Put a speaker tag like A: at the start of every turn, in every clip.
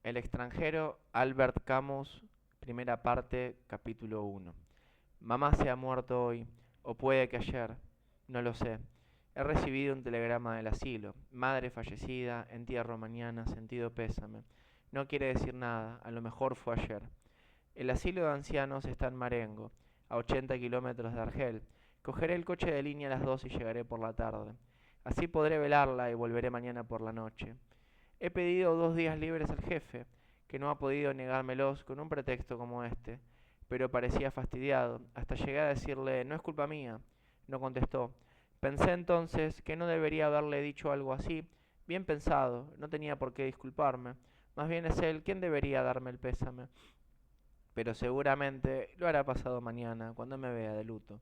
A: El extranjero, Albert Camus, primera parte, capítulo 1. Mamá se ha muerto hoy, o puede que ayer, no lo sé. He recibido un telegrama del asilo. Madre fallecida, entierro mañana, sentido pésame. No quiere decir nada, a lo mejor fue ayer. El asilo de ancianos está en Marengo, a 80 kilómetros de Argel. Cogeré el coche de línea a las 2 y llegaré por la tarde. Así podré velarla y volveré mañana por la noche. He pedido 2 días libres al jefe, que no ha podido negármelos con un pretexto como este, pero parecía fastidiado, hasta llegué a decirle, no es culpa mía. No contestó. Pensé entonces que no debería haberle dicho algo así, bien pensado, no tenía por qué disculparme, más bien es él quien debería darme el pésame, pero seguramente lo hará pasado mañana, cuando me vea de luto.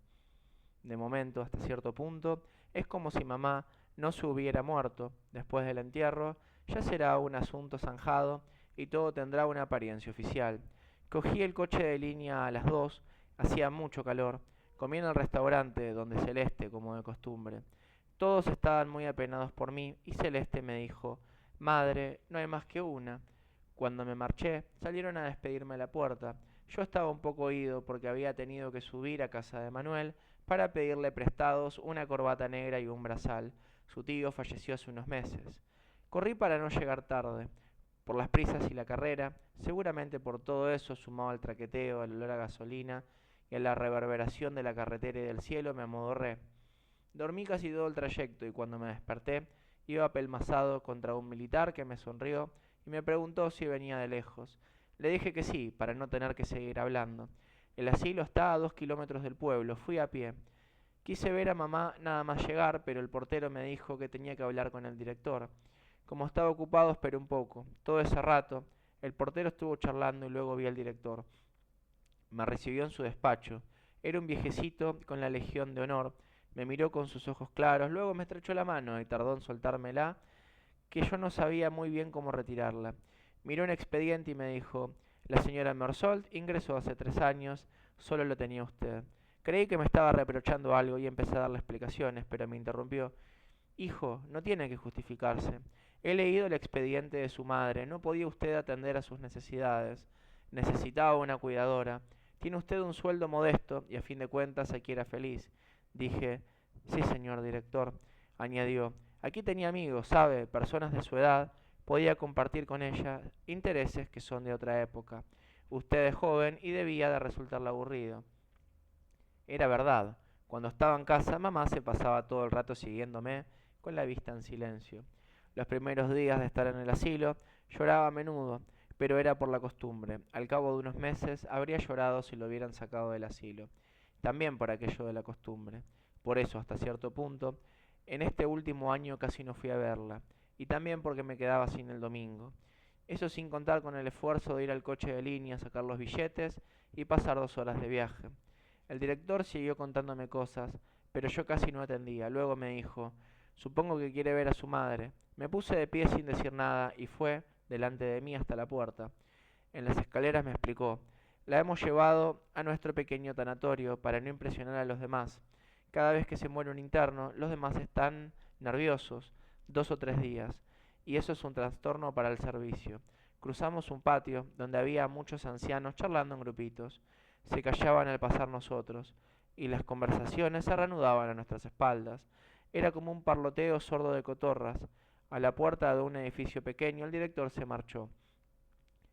A: De momento, hasta cierto punto, es como si mamá no se hubiera muerto. Después del entierro, ya será un asunto zanjado y todo tendrá una apariencia oficial. Cogí el coche de línea a las 2, hacía mucho calor, comí en el restaurante donde Celeste, como de costumbre. Todos estaban muy apenados por mí y Celeste me dijo, Madre, no hay más que una. Cuando me marché, salieron a despedirme a la puerta. Yo estaba un poco oído porque había tenido que subir a casa de Manuel para pedirle prestados una corbata negra y un brazal. Su tío falleció hace unos meses. Corrí para no llegar tarde. Por las prisas y la carrera, seguramente por todo eso, sumado al traqueteo, al olor a gasolina y a la reverberación de la carretera y del cielo, me amodorré. Dormí casi todo el trayecto y cuando me desperté, iba apelmazado contra un militar que me sonrió y me preguntó si venía de lejos. Le dije que sí, para no tener que seguir hablando. El asilo está a 2 kilómetros del pueblo, fui a pie. Quise ver a mamá nada más llegar, pero el portero me dijo que tenía que hablar con el director. Como estaba ocupado, esperé un poco. Todo ese rato, el portero estuvo charlando y luego vi al director. Me recibió en su despacho. Era un viejecito con la Legión de Honor. Me miró con sus ojos claros, luego me estrechó la mano y tardó en soltármela, que yo no sabía muy bien cómo retirarla. Miró un expediente y me dijo, la señora Mersault ingresó hace 3 años, solo lo tenía usted. Creí que me estaba reprochando algo y empecé a darle explicaciones, pero me interrumpió. Hijo, no tiene que justificarse. He leído el expediente de su madre. No podía usted atender a sus necesidades. Necesitaba una cuidadora. Tiene usted un sueldo modesto y a fin de cuentas aquí era feliz. Dije, sí, señor director. Añadió, aquí tenía amigos, sabe, personas de su edad. Podía compartir con ella intereses que son de otra época. Usted es joven y debía de resultarle aburrido. Era verdad. Cuando estaba en casa, mamá se pasaba todo el rato siguiéndome con la vista en silencio. Los primeros días de estar en el asilo, lloraba a menudo, pero era por la costumbre. Al cabo de unos meses, habría llorado si lo hubieran sacado del asilo. También por aquello de la costumbre. Por eso, hasta cierto punto, en este último año casi no fui a verla. Y también porque me quedaba sin el domingo. Eso sin contar con el esfuerzo de ir al coche de línea, sacar los billetes y pasar 2 horas de viaje. El director siguió contándome cosas, pero yo casi no atendía. Luego me dijo, supongo que quiere ver a su madre. Me puse de pie sin decir nada y fue delante de mí hasta la puerta. En las escaleras me explicó, la hemos llevado a nuestro pequeño tanatorio para no impresionar a los demás. Cada vez que se muere un interno, los demás están nerviosos, 2 o 3 días, y eso es un trastorno para el servicio. Cruzamos un patio donde había muchos ancianos charlando en grupitos. Se callaban al pasar nosotros, y las conversaciones se reanudaban a nuestras espaldas. Era como un parloteo sordo de cotorras. A la puerta de un edificio pequeño el director se marchó.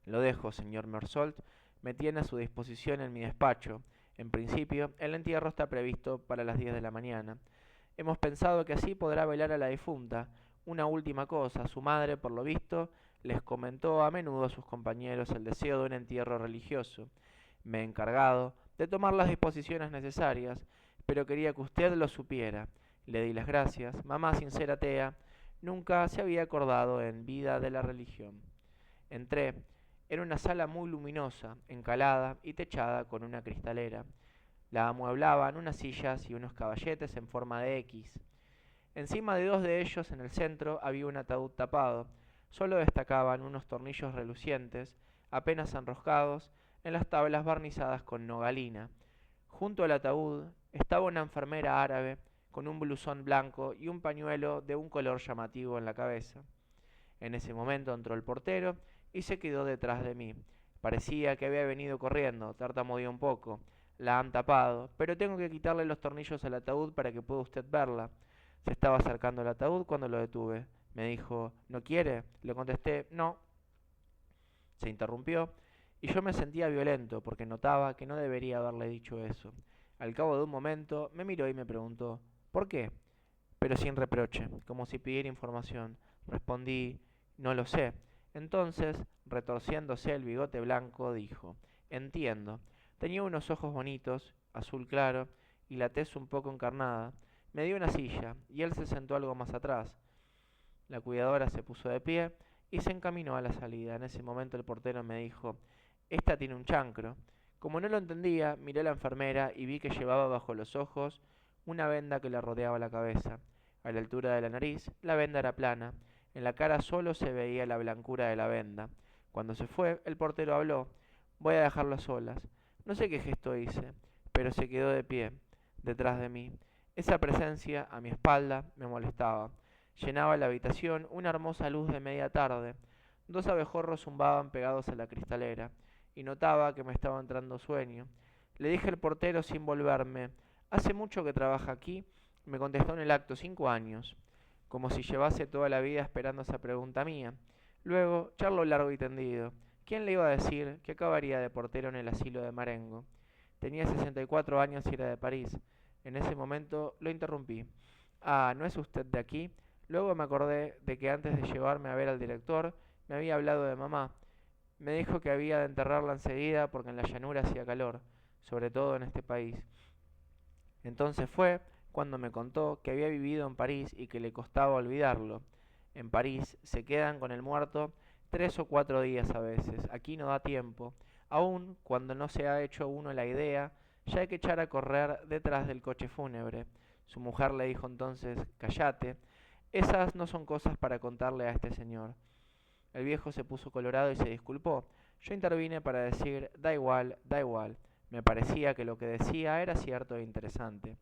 A: Lo dejo, señor Mersault. Me tiene a su disposición en mi despacho. En principio, el entierro está previsto para las 10 de la mañana. Hemos pensado que así podrá velar a la difunta. Una última cosa, su madre, por lo visto, les comentó a menudo a sus compañeros el deseo de un entierro religioso. Me he encargado de tomar las disposiciones necesarias, pero quería que usted lo supiera. Le di las gracias. Mamá, sincera atea, nunca se había acordado en vida de la religión. Entré. Era una sala muy luminosa, encalada y techada con una cristalera. La amueblaban unas sillas y unos caballetes en forma de X. Encima de 2 de ellos, en el centro, había un ataúd tapado. Solo destacaban unos tornillos relucientes, apenas enroscados, en las tablas barnizadas con nogalina. Junto al ataúd estaba una enfermera árabe con un blusón blanco y un pañuelo de un color llamativo en la cabeza. En ese momento entró el portero y se quedó detrás de mí. Parecía que había venido corriendo, tartamudeó un poco. La han tapado, pero tengo que quitarle los tornillos al ataúd para que pueda usted verla. Se estaba acercando al ataúd cuando lo detuve. Me dijo, ¿no quiere? Le contesté, no. Se interrumpió y yo me sentía violento porque notaba que no debería haberle dicho eso. Al cabo de un momento me miró y me preguntó, ¿por qué? Pero sin reproche, como si pidiera información. Respondí, no lo sé. Entonces, retorciéndose el bigote blanco, dijo, entiendo. Tenía unos ojos bonitos, azul claro, y la tez un poco encarnada. Me dio una silla, y él se sentó algo más atrás. La cuidadora se puso de pie y se encaminó a la salida. En ese momento el portero me dijo, esta tiene un chancro. Como no lo entendía, miré a la enfermera y vi que llevaba bajo los ojos una venda que le rodeaba la cabeza. A la altura de la nariz, la venda era plana. En la cara solo se veía la blancura de la venda. Cuando se fue, el portero habló. Voy a dejarlo a solas. No sé qué gesto hice, pero se quedó de pie, detrás de mí. Esa presencia, a mi espalda, me molestaba. Llenaba la habitación una hermosa luz de media tarde. Dos abejorros zumbaban pegados a la cristalera, y notaba que me estaba entrando sueño. Le dije al portero sin volverme, ¿hace mucho que trabaja aquí? Me contestó en el acto, 5 años, como si llevase toda la vida esperando esa pregunta mía. Luego, charló largo y tendido. ¿Quién le iba a decir que acabaría de portero en el asilo de Marengo? Tenía 64 años y era de París. En ese momento lo interrumpí. Ah, ¿no es usted de aquí? Luego me acordé de que antes de llevarme a ver al director, me había hablado de mamá. Me dijo que había de enterrarla enseguida porque en la llanura hacía calor, sobre todo en este país. Entonces fue cuando me contó que había vivido en París y que le costaba olvidarlo. En París se quedan con el muerto 3 o 4 días a veces. Aquí no da tiempo. Aun cuando no se ha hecho uno la idea, ya hay que echar a correr detrás del coche fúnebre. Su mujer le dijo entonces, cállate, esas no son cosas para contarle a este señor. El viejo se puso colorado y se disculpó. Yo intervine para decir, da igual, da igual. Me parecía que lo que decía era cierto e interesante.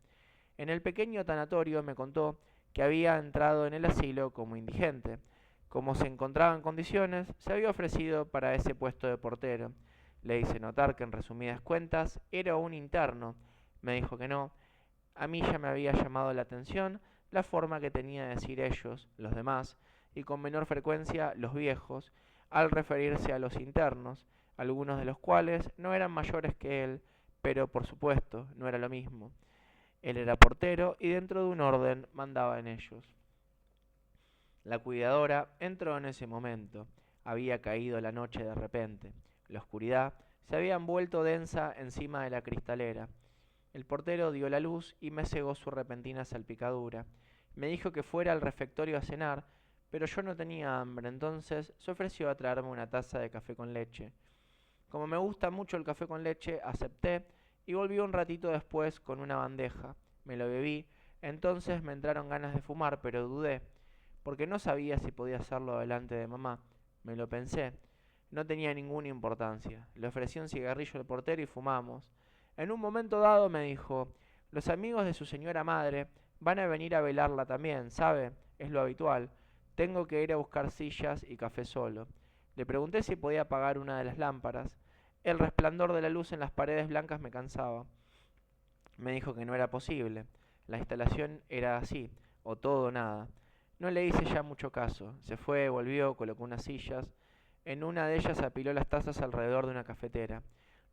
A: En el pequeño tanatorio me contó que había entrado en el asilo como indigente. Como se encontraba en condiciones, se había ofrecido para ese puesto de portero. Le hice notar que en resumidas cuentas era un interno. Me dijo que no. A mí ya me había llamado la atención la forma que tenía de decir ellos, los demás, y con menor frecuencia los viejos, al referirse a los internos, algunos de los cuales no eran mayores que él, pero por supuesto no era lo mismo. Él era portero y dentro de un orden mandaba en ellos. La cuidadora entró en ese momento. Había caído la noche de repente. La oscuridad se había envuelto densa encima de la cristalera. El portero dio la luz y me cegó su repentina salpicadura. Me dijo que fuera al refectorio a cenar, pero yo no tenía hambre, entonces se ofreció a traerme una taza de café con leche. Como me gusta mucho el café con leche, acepté y volví un ratito después con una bandeja. Me lo bebí, entonces me entraron ganas de fumar, pero dudé, porque no sabía si podía hacerlo delante de mamá. Me lo pensé. No tenía ninguna importancia. Le ofrecí un cigarrillo al portero y fumamos. En un momento dado me dijo, los amigos de su señora madre van a venir a velarla también, ¿sabe? Es lo habitual. Tengo que ir a buscar sillas y café solo. Le pregunté si podía apagar una de las lámparas. El resplandor de la luz en las paredes blancas me cansaba. Me dijo que no era posible. La instalación era así, o todo o nada. No le hice ya mucho caso. Se fue, volvió, colocó unas sillas. En una de ellas apiló las tazas alrededor de una cafetera.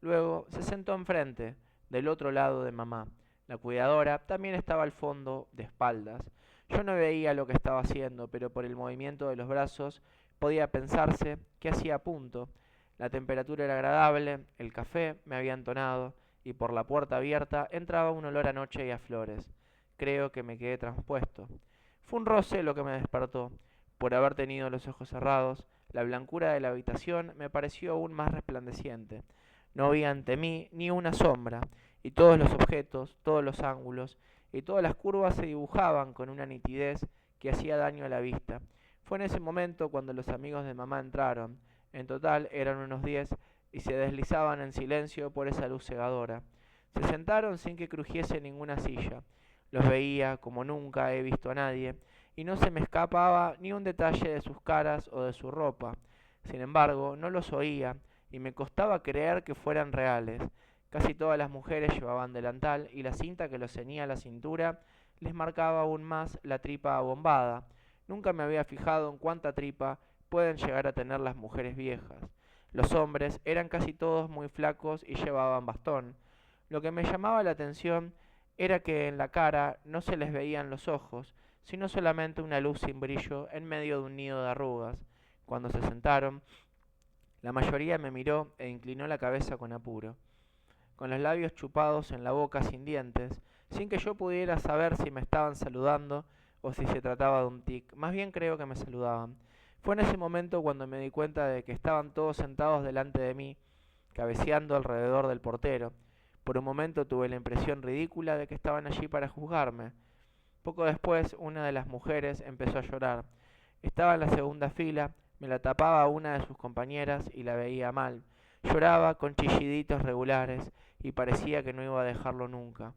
A: Luego se sentó enfrente, del otro lado de mamá. La cuidadora también estaba al fondo, de espaldas. Yo no veía lo que estaba haciendo, pero por el movimiento de los brazos podía pensarse que hacía a punto. La temperatura era agradable, el café me había entonado, y por la puerta abierta entraba un olor a noche y a flores. Creo que me quedé transpuesto. Fue un roce lo que me despertó. Por haber tenido los ojos cerrados, la blancura de la habitación me pareció aún más resplandeciente. No había ante mí ni una sombra, y todos los objetos, todos los ángulos y todas las curvas se dibujaban con una nitidez que hacía daño a la vista. Fue en ese momento cuando los amigos de mamá entraron. En total eran unos 10 y se deslizaban en silencio por esa luz cegadora. Se sentaron sin que crujiese ninguna silla. Los veía como nunca he visto a nadie, y no se me escapaba ni un detalle de sus caras o de su ropa. Sin embargo, no los oía y me costaba creer que fueran reales. Casi todas las mujeres llevaban delantal y la cinta que los ceñía a la cintura les marcaba aún más la tripa abombada. Nunca me había fijado en cuánta tripa pueden llegar a tener las mujeres viejas. Los hombres eran casi todos muy flacos y llevaban bastón. Lo que me llamaba la atención era que en la cara no se les veían los ojos, sino solamente una luz sin brillo en medio de un nido de arrugas. Cuando se sentaron, la mayoría me miró e inclinó la cabeza con apuro, con los labios chupados en la boca sin dientes, sin que yo pudiera saber si me estaban saludando o si se trataba de un tic. Más bien creo que me saludaban. Fue en ese momento cuando me di cuenta de que estaban todos sentados delante de mí, cabeceando alrededor del portero. Por un momento tuve la impresión ridícula de que estaban allí para juzgarme. Poco después, una de las mujeres empezó a llorar. Estaba en la segunda fila, me la tapaba una de sus compañeras y la veía mal. Lloraba con chilliditos regulares y parecía que no iba a dejarlo nunca.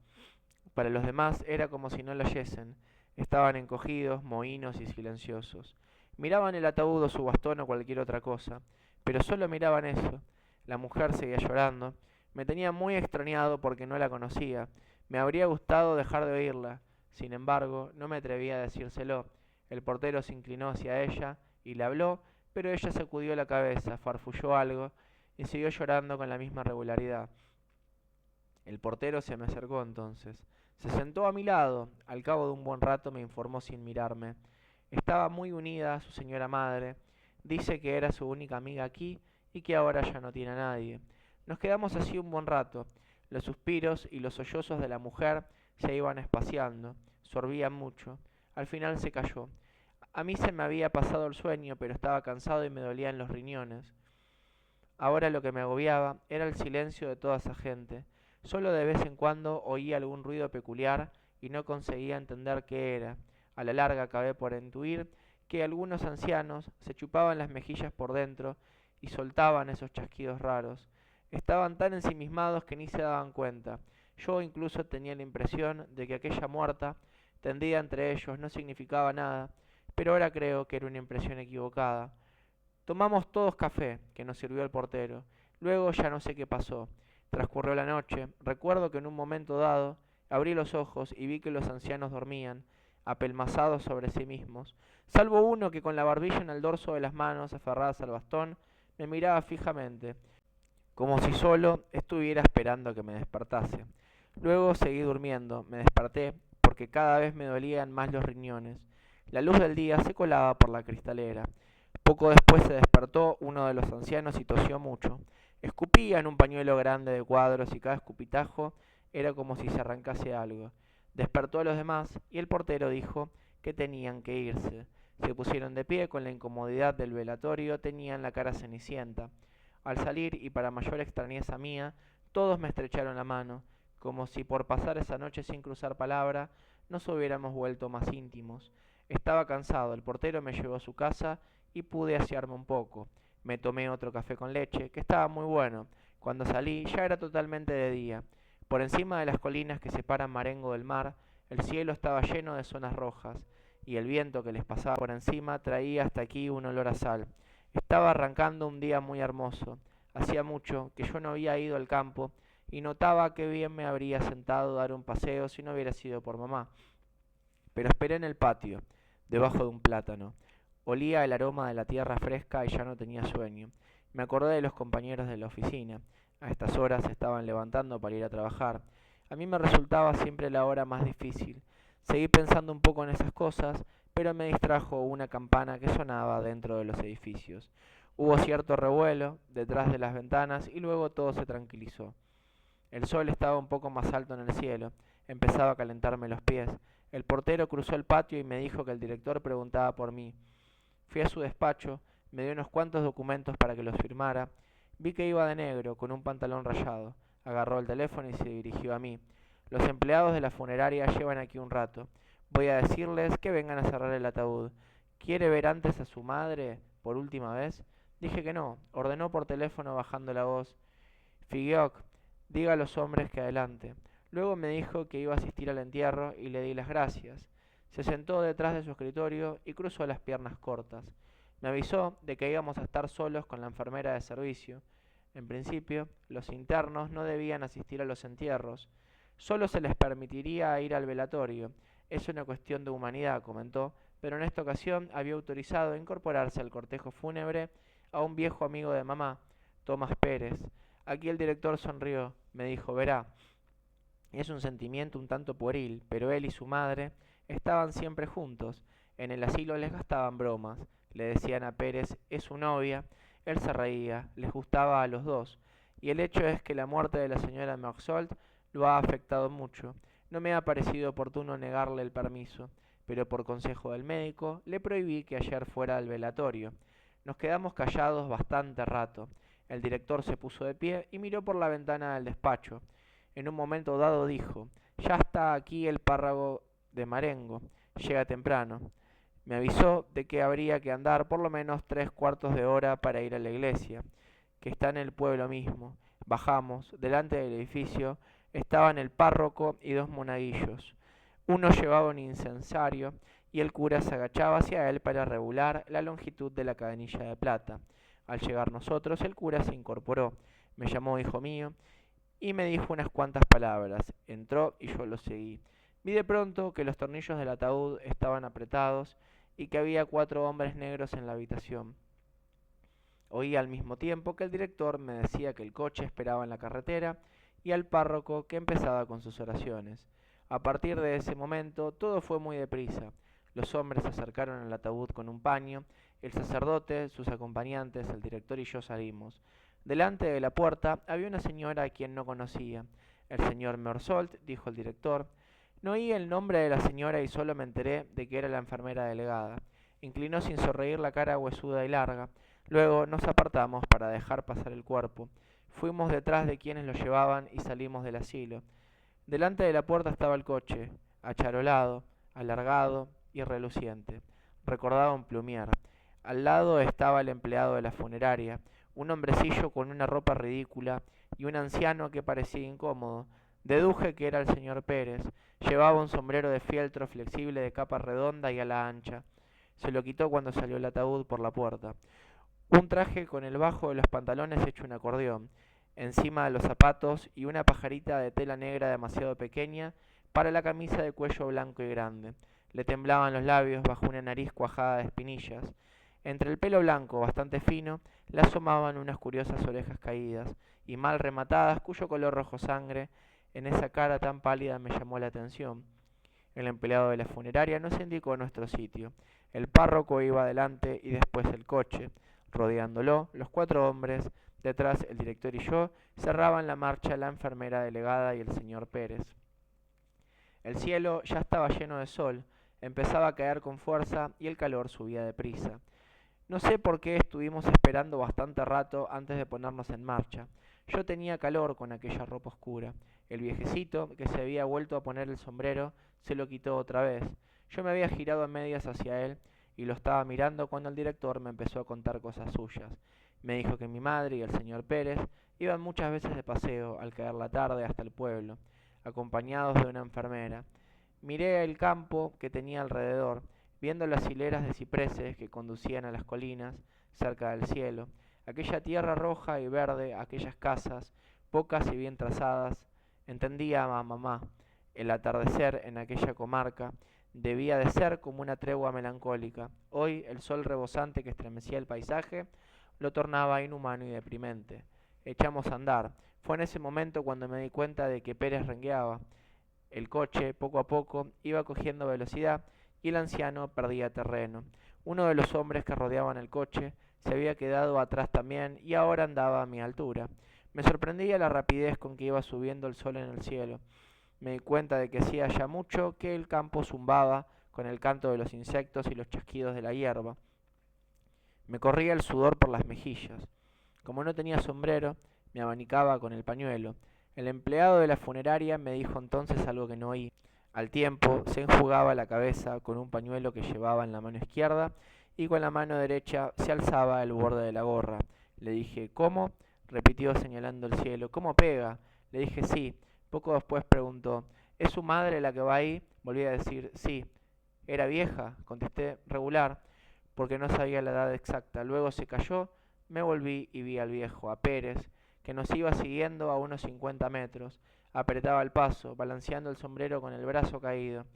A: Para los demás era como si no lo oyesen. Estaban encogidos, mohínos y silenciosos. Miraban el ataúd o su bastón o cualquier otra cosa, pero solo miraban eso. La mujer seguía llorando. Me tenía muy extrañado porque no la conocía. Me habría gustado dejar de oírla. Sin embargo, no me atreví a decírselo. El portero se inclinó hacia ella y le habló, pero ella sacudió la cabeza, farfulló algo y siguió llorando con la misma regularidad. El portero se me acercó entonces. Se sentó a mi lado. Al cabo de un buen rato me informó sin mirarme. Estaba muy unida a su señora madre. Dice que era su única amiga aquí y que ahora ya no tiene a nadie. Nos quedamos así un buen rato. Los suspiros y los sollozos de la mujer se iban espaciando. Sorbía mucho. Al final se calló. A mí se me había pasado el sueño, pero estaba cansado y me dolían los riñones. Ahora lo que me agobiaba era el silencio de toda esa gente. Solo de vez en cuando oía algún ruido peculiar y no conseguía entender qué era. A la larga acabé por intuir que algunos ancianos se chupaban las mejillas por dentro y soltaban esos chasquidos raros. Estaban tan ensimismados que ni se daban cuenta. Yo incluso tenía la impresión de que aquella muerta, tendida entre ellos, no significaba nada, pero ahora creo que era una impresión equivocada. Tomamos todos café, que nos sirvió el portero. Luego ya no sé qué pasó. Transcurrió la noche. Recuerdo que en un momento dado abrí los ojos y vi que los ancianos dormían, apelmazados sobre sí mismos, salvo uno que con la barbilla en el dorso de las manos aferradas al bastón me miraba fijamente, como si solo estuviera esperando a que me despertase. Luego seguí durmiendo. Me desperté porque cada vez me dolían más los riñones. La luz del día se colaba por la cristalera. Poco después se despertó uno de los ancianos y tosió mucho. Escupía en un pañuelo grande de cuadros y cada escupitajo era como si se arrancase algo. Despertó a los demás y el portero dijo que tenían que irse. Se pusieron de pie con la incomodidad del velatorio, tenían la cara cenicienta. Al salir, y para mayor extrañeza mía, todos me estrecharon la mano, como si por pasar esa noche sin cruzar palabra nos hubiéramos vuelto más íntimos. Estaba cansado, el portero me llevó a su casa y pude asearme un poco. Me tomé otro café con leche, que estaba muy bueno. Cuando salí ya era totalmente de día. Por encima de las colinas que separan Marengo del mar, el cielo estaba lleno de zonas rojas, y el viento que les pasaba por encima traía hasta aquí un olor a sal. Estaba arrancando un día muy hermoso. Hacía mucho que yo no había ido al campo y notaba que bien me habría sentado a dar un paseo si no hubiera sido por mamá. Pero esperé en el patio, debajo de un plátano. Olía el aroma de la tierra fresca y ya no tenía sueño. Me acordé de los compañeros de la oficina. A estas horas se estaban levantando para ir a trabajar. A mí me resultaba siempre la hora más difícil. Seguí pensando un poco en esas cosas, pero me distrajo una campana que sonaba dentro de los edificios. Hubo cierto revuelo detrás de las ventanas y luego todo se tranquilizó. El sol estaba un poco más alto en el cielo. Empezaba a calentarme los pies. El portero cruzó el patio y me dijo que el director preguntaba por mí. Fui a su despacho, me dio unos cuantos documentos para que los firmara. Vi que iba de negro, con un pantalón rayado. Agarró el teléfono y se dirigió a mí. Los empleados de la funeraria llevan aquí un rato. Voy a decirles que vengan a cerrar el ataúd. ¿Quiere ver antes a su madre por última vez? Dije que no. Ordenó por teléfono bajando la voz. Figueoc, diga a los hombres que adelante. Luego me dijo que iba a asistir al entierro y le di las gracias. Se sentó detrás de su escritorio y cruzó las piernas cortas. Me avisó de que íbamos a estar solos con la enfermera de servicio. En principio, los internos no debían asistir a los entierros. Solo se les permitiría ir al velatorio. Es una cuestión de humanidad, comentó, pero en esta ocasión había autorizado incorporarse al cortejo fúnebre a un viejo amigo de mamá, Tomás Pérez. Aquí el director sonrió. Me dijo, verá, es un sentimiento un tanto pueril, pero él y su madre estaban siempre juntos. En el asilo les gastaban bromas. Le decían a Pérez, es su novia. Él se reía, les gustaba a los dos. Y el hecho es que la muerte de la señora Mersault lo ha afectado mucho. No me ha parecido oportuno negarle el permiso, pero por consejo del médico le prohibí que ayer fuera al velatorio. Nos quedamos callados bastante rato. El director se puso de pie y miró por la ventana del despacho. En un momento dado dijo, ya está aquí el párroco de Marengo, llega temprano. Me avisó de que habría que andar por lo menos 3/4 de hora para ir a la iglesia, que está en el pueblo mismo. Bajamos, delante del edificio estaban el párroco y dos monaguillos. Uno llevaba un incensario y el cura se agachaba hacia él para regular la longitud de la cadenilla de plata. Al llegar nosotros, el cura se incorporó, me llamó hijo mío y me dijo unas cuantas palabras. Entró y yo lo seguí. Vi de pronto que los tornillos del ataúd estaban apretados y que había 4 hombres negros en la habitación. Oí al mismo tiempo que el director me decía que el coche esperaba en la carretera y al párroco que empezaba con sus oraciones. A partir de ese momento todo fue muy deprisa. Los hombres se acercaron al ataúd con un paño, el sacerdote, sus acompañantes, el director y yo salimos. Delante de la puerta había una señora a quien no conocía. El señor Mersault, dijo el director. No oí el nombre de la señora y solo me enteré de que era la enfermera delegada. Inclinó sin sonreír la cara huesuda y larga. Luego nos apartamos para dejar pasar el cuerpo. Fuimos detrás de quienes lo llevaban y salimos del asilo. Delante de la puerta estaba el coche, acharolado, alargado y reluciente. Recordaba un plumier. Al lado estaba el empleado de la funeraria, un hombrecillo con una ropa ridícula y un anciano que parecía incómodo. Deduje que era el señor Pérez. Llevaba un sombrero de fieltro flexible de capa redonda y ala ancha. Se lo quitó cuando salió el ataúd por la puerta. Un traje con el bajo de los pantalones hecho un acordeón, encima de los zapatos y una pajarita de tela negra demasiado pequeña para la camisa de cuello blanco y grande. Le temblaban los labios bajo una nariz cuajada de espinillas. Entre el pelo blanco, bastante fino, le asomaban unas curiosas orejas caídas y mal rematadas, cuyo color rojo sangre en esa cara tan pálida me llamó la atención. El empleado de la funeraria nos indicó nuestro sitio. El párroco iba adelante y después el coche. Rodeándolo, los 4 hombres, detrás el director y yo, cerraban la marcha la enfermera delegada y el señor Pérez. El cielo ya estaba lleno de sol, empezaba a caer con fuerza y el calor subía deprisa. No sé por qué estuvimos esperando bastante rato antes de ponernos en marcha. Yo tenía calor con aquella ropa oscura. El viejecito, que se había vuelto a poner el sombrero, se lo quitó otra vez. Yo me había girado a medias hacia él y lo estaba mirando cuando el director me empezó a contar cosas suyas. Me dijo que mi madre y el señor Pérez iban muchas veces de paseo al caer la tarde hasta el pueblo, acompañados de una enfermera. Miré el campo que tenía alrededor, viendo las hileras de cipreses que conducían a las colinas cerca del cielo, aquella tierra roja y verde, aquellas casas, pocas y bien trazadas. Entendía a mamá. El atardecer en aquella comarca debía de ser como una tregua melancólica. Hoy el sol rebosante que estremecía el paisaje lo tornaba inhumano y deprimente. Echamos a andar. Fue en ese momento cuando me di cuenta de que Pérez rengueaba. El coche, poco a poco, iba cogiendo velocidad y el anciano perdía terreno. Uno de los hombres que rodeaban el coche se había quedado atrás también y ahora andaba a mi altura. Me sorprendía la rapidez con que iba subiendo el sol en el cielo. Me di cuenta de que hacía ya mucho que el campo zumbaba con el canto de los insectos y los chasquidos de la hierba. Me corría el sudor por las mejillas. Como no tenía sombrero, me abanicaba con el pañuelo. El empleado de la funeraria me dijo entonces algo que no oí. Al tiempo se enjugaba la cabeza con un pañuelo que llevaba en la mano izquierda y con la mano derecha se alzaba el borde de la gorra. Le dije, ¿cómo? Repitió señalando el cielo. ¿Cómo pega? Le dije, sí. Poco después preguntó, ¿es su madre la que va ahí? Volví a decir, sí. ¿Era vieja? Contesté, regular. porque no sabía la edad exacta. Luego se cayó, me volví y vi al viejo, a Pérez, que nos iba siguiendo a unos 50 metros. Apretaba el paso, balanceando el sombrero con el brazo caído.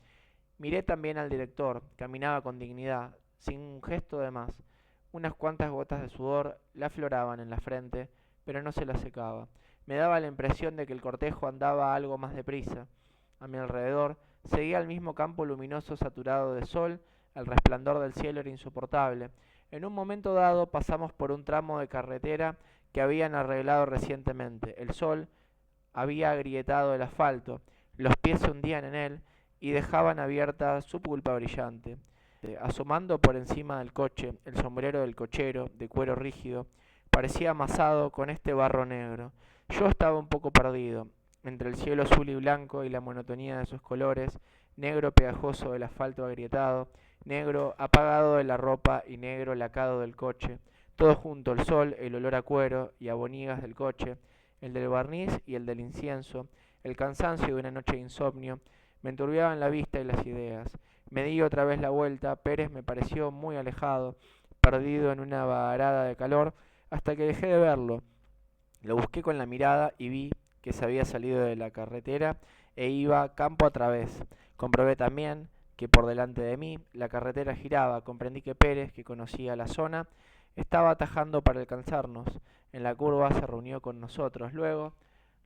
A: Miré también al director, caminaba con dignidad, sin un gesto de más. Unas cuantas gotas de sudor le afloraban en la frente, pero no se la secaba. Me daba la impresión de que el cortejo andaba algo más deprisa. A mi alrededor seguía el mismo campo luminoso saturado de sol, el resplandor del cielo era insoportable. En un momento dado pasamos por un tramo de carretera que habían arreglado recientemente. El sol había agrietado el asfalto, los pies se hundían en él y dejaban abierta su pulpa brillante. Asomando por encima del coche, el sombrero del cochero, de cuero rígido, parecía amasado con este barro negro. Yo estaba un poco perdido, entre el cielo azul y blanco y la monotonía de sus colores, negro pegajoso del asfalto agrietado, negro apagado de la ropa y negro lacado del coche, todo junto, el sol, el olor a cuero y a bonigas del coche, el del barniz y el del incienso, el cansancio de una noche de insomnio, me enturbiaban la vista y las ideas. Me di otra vez la vuelta, Pérez me pareció muy alejado, perdido en una varada de calor, hasta que dejé de verlo. Lo busqué con la mirada y vi que se había salido de la carretera e iba campo a través. Comprobé también que por delante de mí la carretera giraba. Comprendí que Pérez, que conocía la zona, estaba atajando para alcanzarnos. En la curva se reunió con nosotros. Luego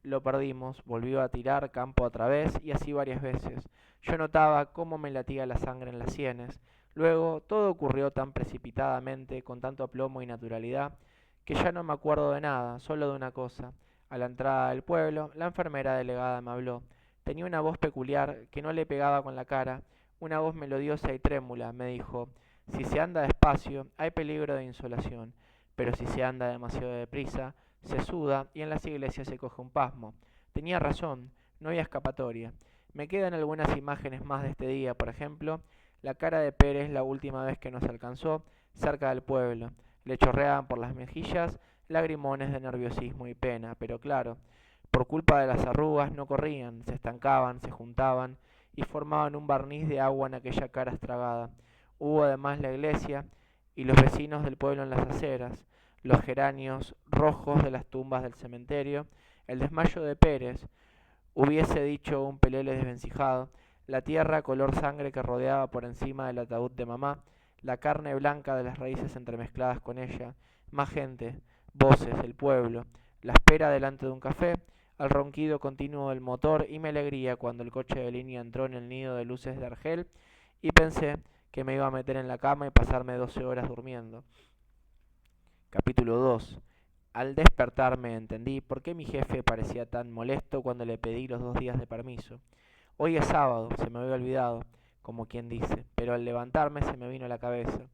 A: lo perdimos, volvió a tirar campo a través y así varias veces. Yo notaba cómo me latía la sangre en las sienes. Luego todo ocurrió tan precipitadamente, con tanto aplomo y naturalidad, que ya no me acuerdo de nada, solo de una cosa. A la entrada del pueblo, la enfermera delegada me habló. Tenía una voz peculiar que no le pegaba con la cara, una voz melodiosa y trémula. Me dijo, si se anda despacio, hay peligro de insolación, pero si se anda demasiado deprisa, se suda y en las iglesias se coge un pasmo. Tenía razón, no había escapatoria. Me quedan algunas imágenes más de este día, por ejemplo, la cara de Pérez la última vez que nos alcanzó, cerca del pueblo. Le chorreaban por las mejillas lagrimones de nerviosismo y pena, pero claro, por culpa de las arrugas no corrían, se estancaban, se juntaban y formaban un barniz de agua en aquella cara estragada. Hubo además la iglesia y los vecinos del pueblo en las aceras, los geranios rojos de las tumbas del cementerio, el desmayo de Pérez, hubiese dicho un pelele desvencijado, la tierra color sangre que rodeaba por encima del ataúd de mamá, la carne blanca de las raíces entremezcladas con ella, más gente, voces, el pueblo, la espera delante de un café, el ronquido continuo del motor y mi alegría cuando el coche de línea entró en el nido de luces de Argel y pensé que me iba a meter en la cama y pasarme 12 horas durmiendo. Capítulo 2. Al despertarme entendí por qué mi jefe parecía tan molesto cuando le pedí los 2 días de permiso. Hoy es sábado, se me había olvidado, como quien dice, pero al levantarme se me vino a la cabeza.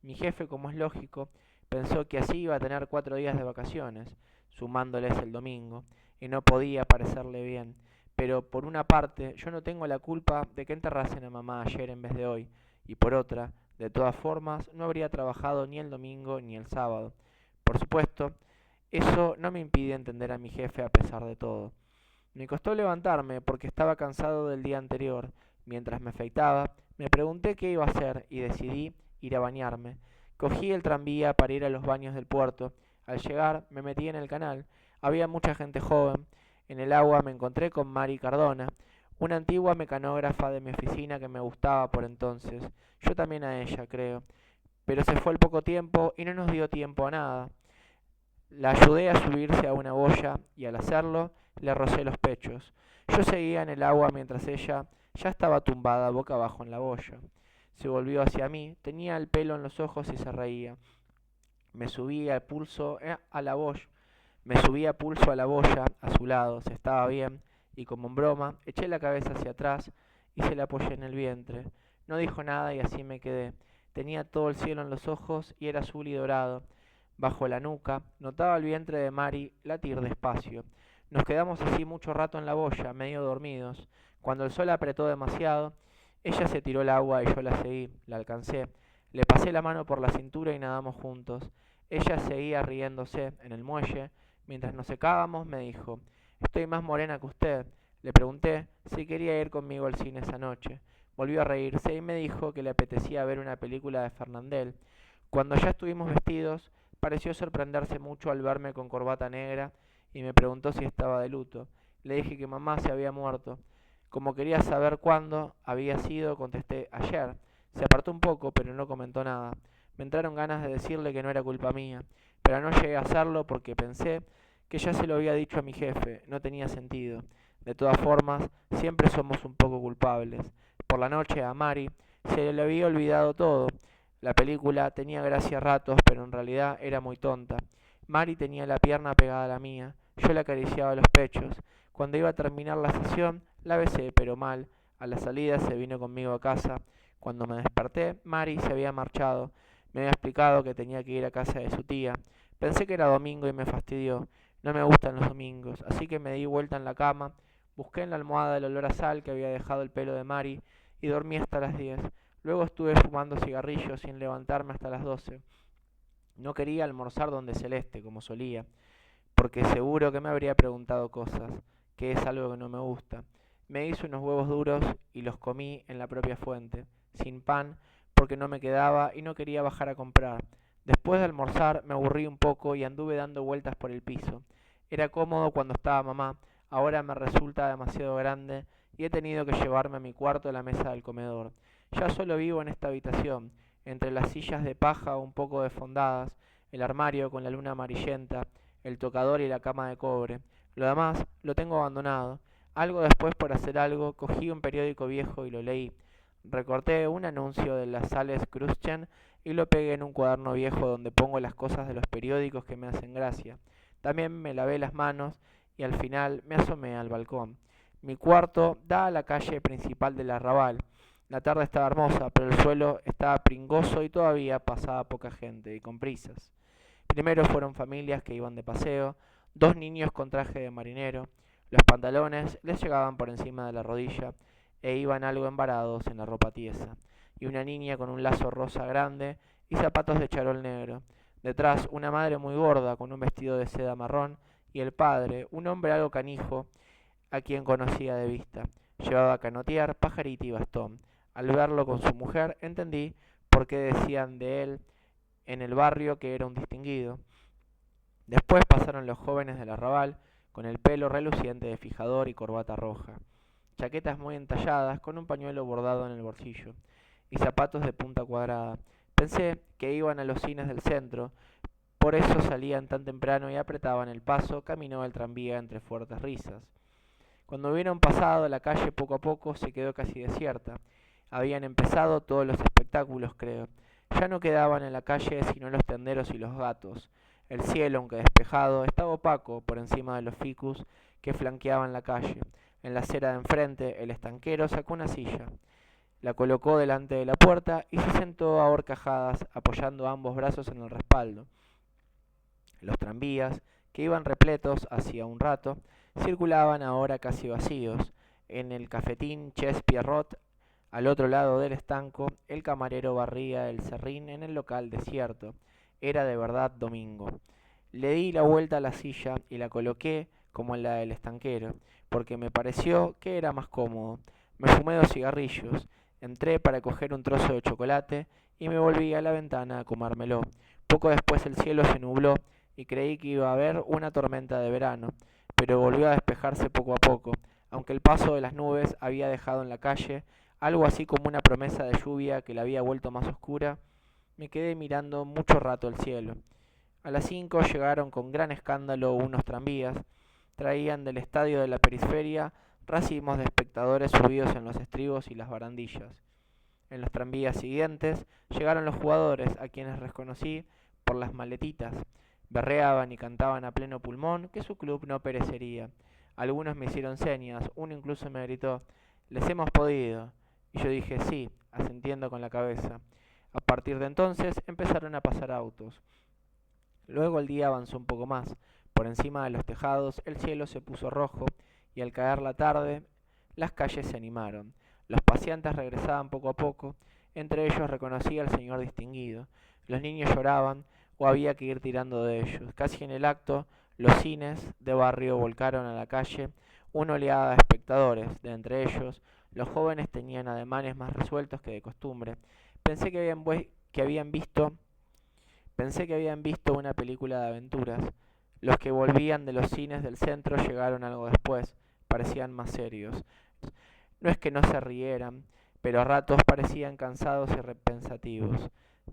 A: Mi jefe, como es lógico, pensó que así iba a tener 4 días de vacaciones, sumándoles el domingo, y no podía parecerle bien. Pero por una parte, yo no tengo la culpa de que enterrasen a mamá ayer en vez de hoy, y por otra, de todas formas, no habría trabajado ni el domingo ni el sábado. Por supuesto, eso no me impidió entender a mi jefe a pesar de todo. Me costó levantarme porque estaba cansado del día anterior. Mientras me afeitaba, me pregunté qué iba a hacer y decidí ir a bañarme. Cogí el tranvía para ir a los baños del puerto. Al llegar, me metí en el canal. Había mucha gente joven. En el agua me encontré con Mari Cardona, una antigua mecanógrafa de mi oficina que me gustaba por entonces. Yo también a ella, creo. Pero se fue al poco tiempo y no nos dio tiempo a nada. La ayudé a subirse a una boya y al hacerlo le rocé los pechos. Yo seguía en el agua mientras ella ya estaba tumbada boca abajo en la boya. Se volvió hacia mí, tenía el pelo en los ojos y se reía. Me subí a pulso a la boya, me subí a pulso a la boya a su lado, se estaba bien, y como en broma, eché la cabeza hacia atrás y se la apoyé en el vientre. No dijo nada y así me quedé. Tenía todo el cielo en los ojos y era azul y dorado. Bajo la nuca, notaba el vientre de Mari latir despacio. Nos quedamos así mucho rato en la boya, medio dormidos. Cuando el sol apretó demasiado, ella se tiró al agua y yo la seguí, la alcancé. Le pasé la mano por la cintura y nadamos juntos. Ella seguía riéndose en el muelle. Mientras nos secábamos, me dijo, estoy más morena que usted. Le pregunté si quería ir conmigo al cine esa noche. Volvió a reírse y me dijo que le apetecía ver una película de Fernandel. Cuando ya estuvimos vestidos, pareció sorprenderse mucho al verme con corbata negra y me preguntó si estaba de luto. Le dije que mamá se había muerto. Como quería saber cuándo había sido, contesté ayer. Se apartó un poco, pero no comentó nada. Me entraron ganas de decirle que no era culpa mía, pero no llegué a hacerlo porque pensé que ya se lo había dicho a mi jefe, no tenía sentido. De todas formas, siempre somos un poco culpables. Por la noche a Mari se le había olvidado todo. La película tenía gracia a ratos, pero en realidad era muy tonta. Mari tenía la pierna pegada a la mía, yo le acariciaba los pechos. Cuando iba a terminar la sesión, la besé, pero mal. A la salida se vino conmigo a casa. Cuando me desperté, Mari se había marchado. Me había explicado que tenía que ir a casa de su tía. Pensé que era domingo y me fastidió. No me gustan los domingos, así que me di vuelta en la cama, busqué en la almohada el olor a sal que había dejado el pelo de Mari y dormí hasta las 10. Luego estuve fumando cigarrillos sin levantarme hasta las 12. No quería almorzar donde Celeste, como solía, porque seguro que me habría preguntado cosas, que es algo que no me gusta. Me hice unos huevos duros y los comí en la propia fuente, sin pan, porque no me quedaba y no quería bajar a comprar. Después de almorzar me aburrí un poco y anduve dando vueltas por el piso. Era cómodo cuando estaba mamá, ahora me resulta demasiado grande y he tenido que llevarme a mi cuarto la mesa del comedor. Ya solo vivo en esta habitación, entre las sillas de paja un poco desfondadas, el armario con la luna amarillenta, el tocador y la cama de cobre. Lo demás lo tengo abandonado. Algo después por hacer algo, cogí un periódico viejo y lo leí. Recorté un anuncio de las sales Cruschen y lo pegué en un cuaderno viejo donde pongo las cosas de los periódicos que me hacen gracia. También me lavé las manos y al final me asomé al balcón. Mi cuarto da a la calle principal del arrabal. La tarde estaba hermosa, pero el suelo estaba pringoso y todavía pasaba poca gente y con prisas. Primero fueron familias que iban de paseo, dos niños con traje de marinero, los pantalones les llegaban por encima de la rodilla e iban algo embarados en la ropa tiesa, y una niña con un lazo rosa grande y zapatos de charol negro. Detrás una madre muy gorda con un vestido de seda marrón y el padre, un hombre algo canijo, a quien conocía de vista. Llevaba canotear, pajarita y bastón. Al verlo con su mujer entendí por qué decían de él en el barrio que era un distinguido. Después pasaron los jóvenes del arrabal, con el pelo reluciente de fijador y corbata roja, chaquetas muy entalladas con un pañuelo bordado en el bolsillo, y zapatos de punta cuadrada. Pensé que iban a los cines del centro, por eso salían tan temprano y apretaban el paso, caminó el tranvía entre fuertes risas. Cuando hubieron pasado la calle poco a poco se quedó casi desierta. Habían empezado todos los espectáculos, creo. Ya no quedaban en la calle sino los tenderos y los gatos. El cielo, aunque despejado, estaba opaco por encima de los ficus que flanqueaban la calle. En la acera de enfrente, el estanquero sacó una silla, la colocó delante de la puerta y se sentó a horcajadas, apoyando ambos brazos en el respaldo. Los tranvías, que iban repletos hacía un rato, circulaban ahora casi vacíos. En el cafetín Ches Pierrot, al otro lado del estanco, el camarero barría el serrín en el local desierto. Era de verdad domingo. Le di la vuelta a la silla y la coloqué como en la del estanquero, porque me pareció que era más cómodo. Me fumé 2 cigarrillos, entré para coger un trozo de chocolate y me volví a la ventana a comérmelo. Poco después el cielo se nubló y creí que iba a haber una tormenta de verano, pero volvió a despejarse poco a poco, aunque el paso de las nubes había dejado en la calle algo así como una promesa de lluvia que la había vuelto más oscura. Me quedé mirando mucho rato el cielo. A las 5 llegaron con gran escándalo unos tranvías. Traían del estadio de la periferia racimos de espectadores subidos en los estribos y las barandillas. En los tranvías siguientes llegaron los jugadores, a quienes reconocí por las maletitas. Berreaban y cantaban a pleno pulmón que su club no perecería. Algunos me hicieron señas, uno incluso me gritó: «Les hemos podido». Y yo dije sí, asentiendo con la cabeza. A partir de entonces empezaron a pasar autos. Luego el día avanzó un poco más. Por encima de los tejados el cielo se puso rojo y al caer la tarde las calles se animaron. Los paseantes regresaban poco a poco. Entre ellos reconocí al señor distinguido. Los niños lloraban o había que ir tirando de ellos. Casi en el acto, los cines de barrio volcaron a la calle una oleada de espectadores, de entre ellos Los jóvenes tenían ademanes más resueltos que de costumbre. Pensé que habían, que habían visto Pensé que habían visto una película de aventuras. Los que volvían de los cines del centro llegaron algo después. Parecían más serios. No es que no se rieran, pero a ratos parecían cansados y repensativos.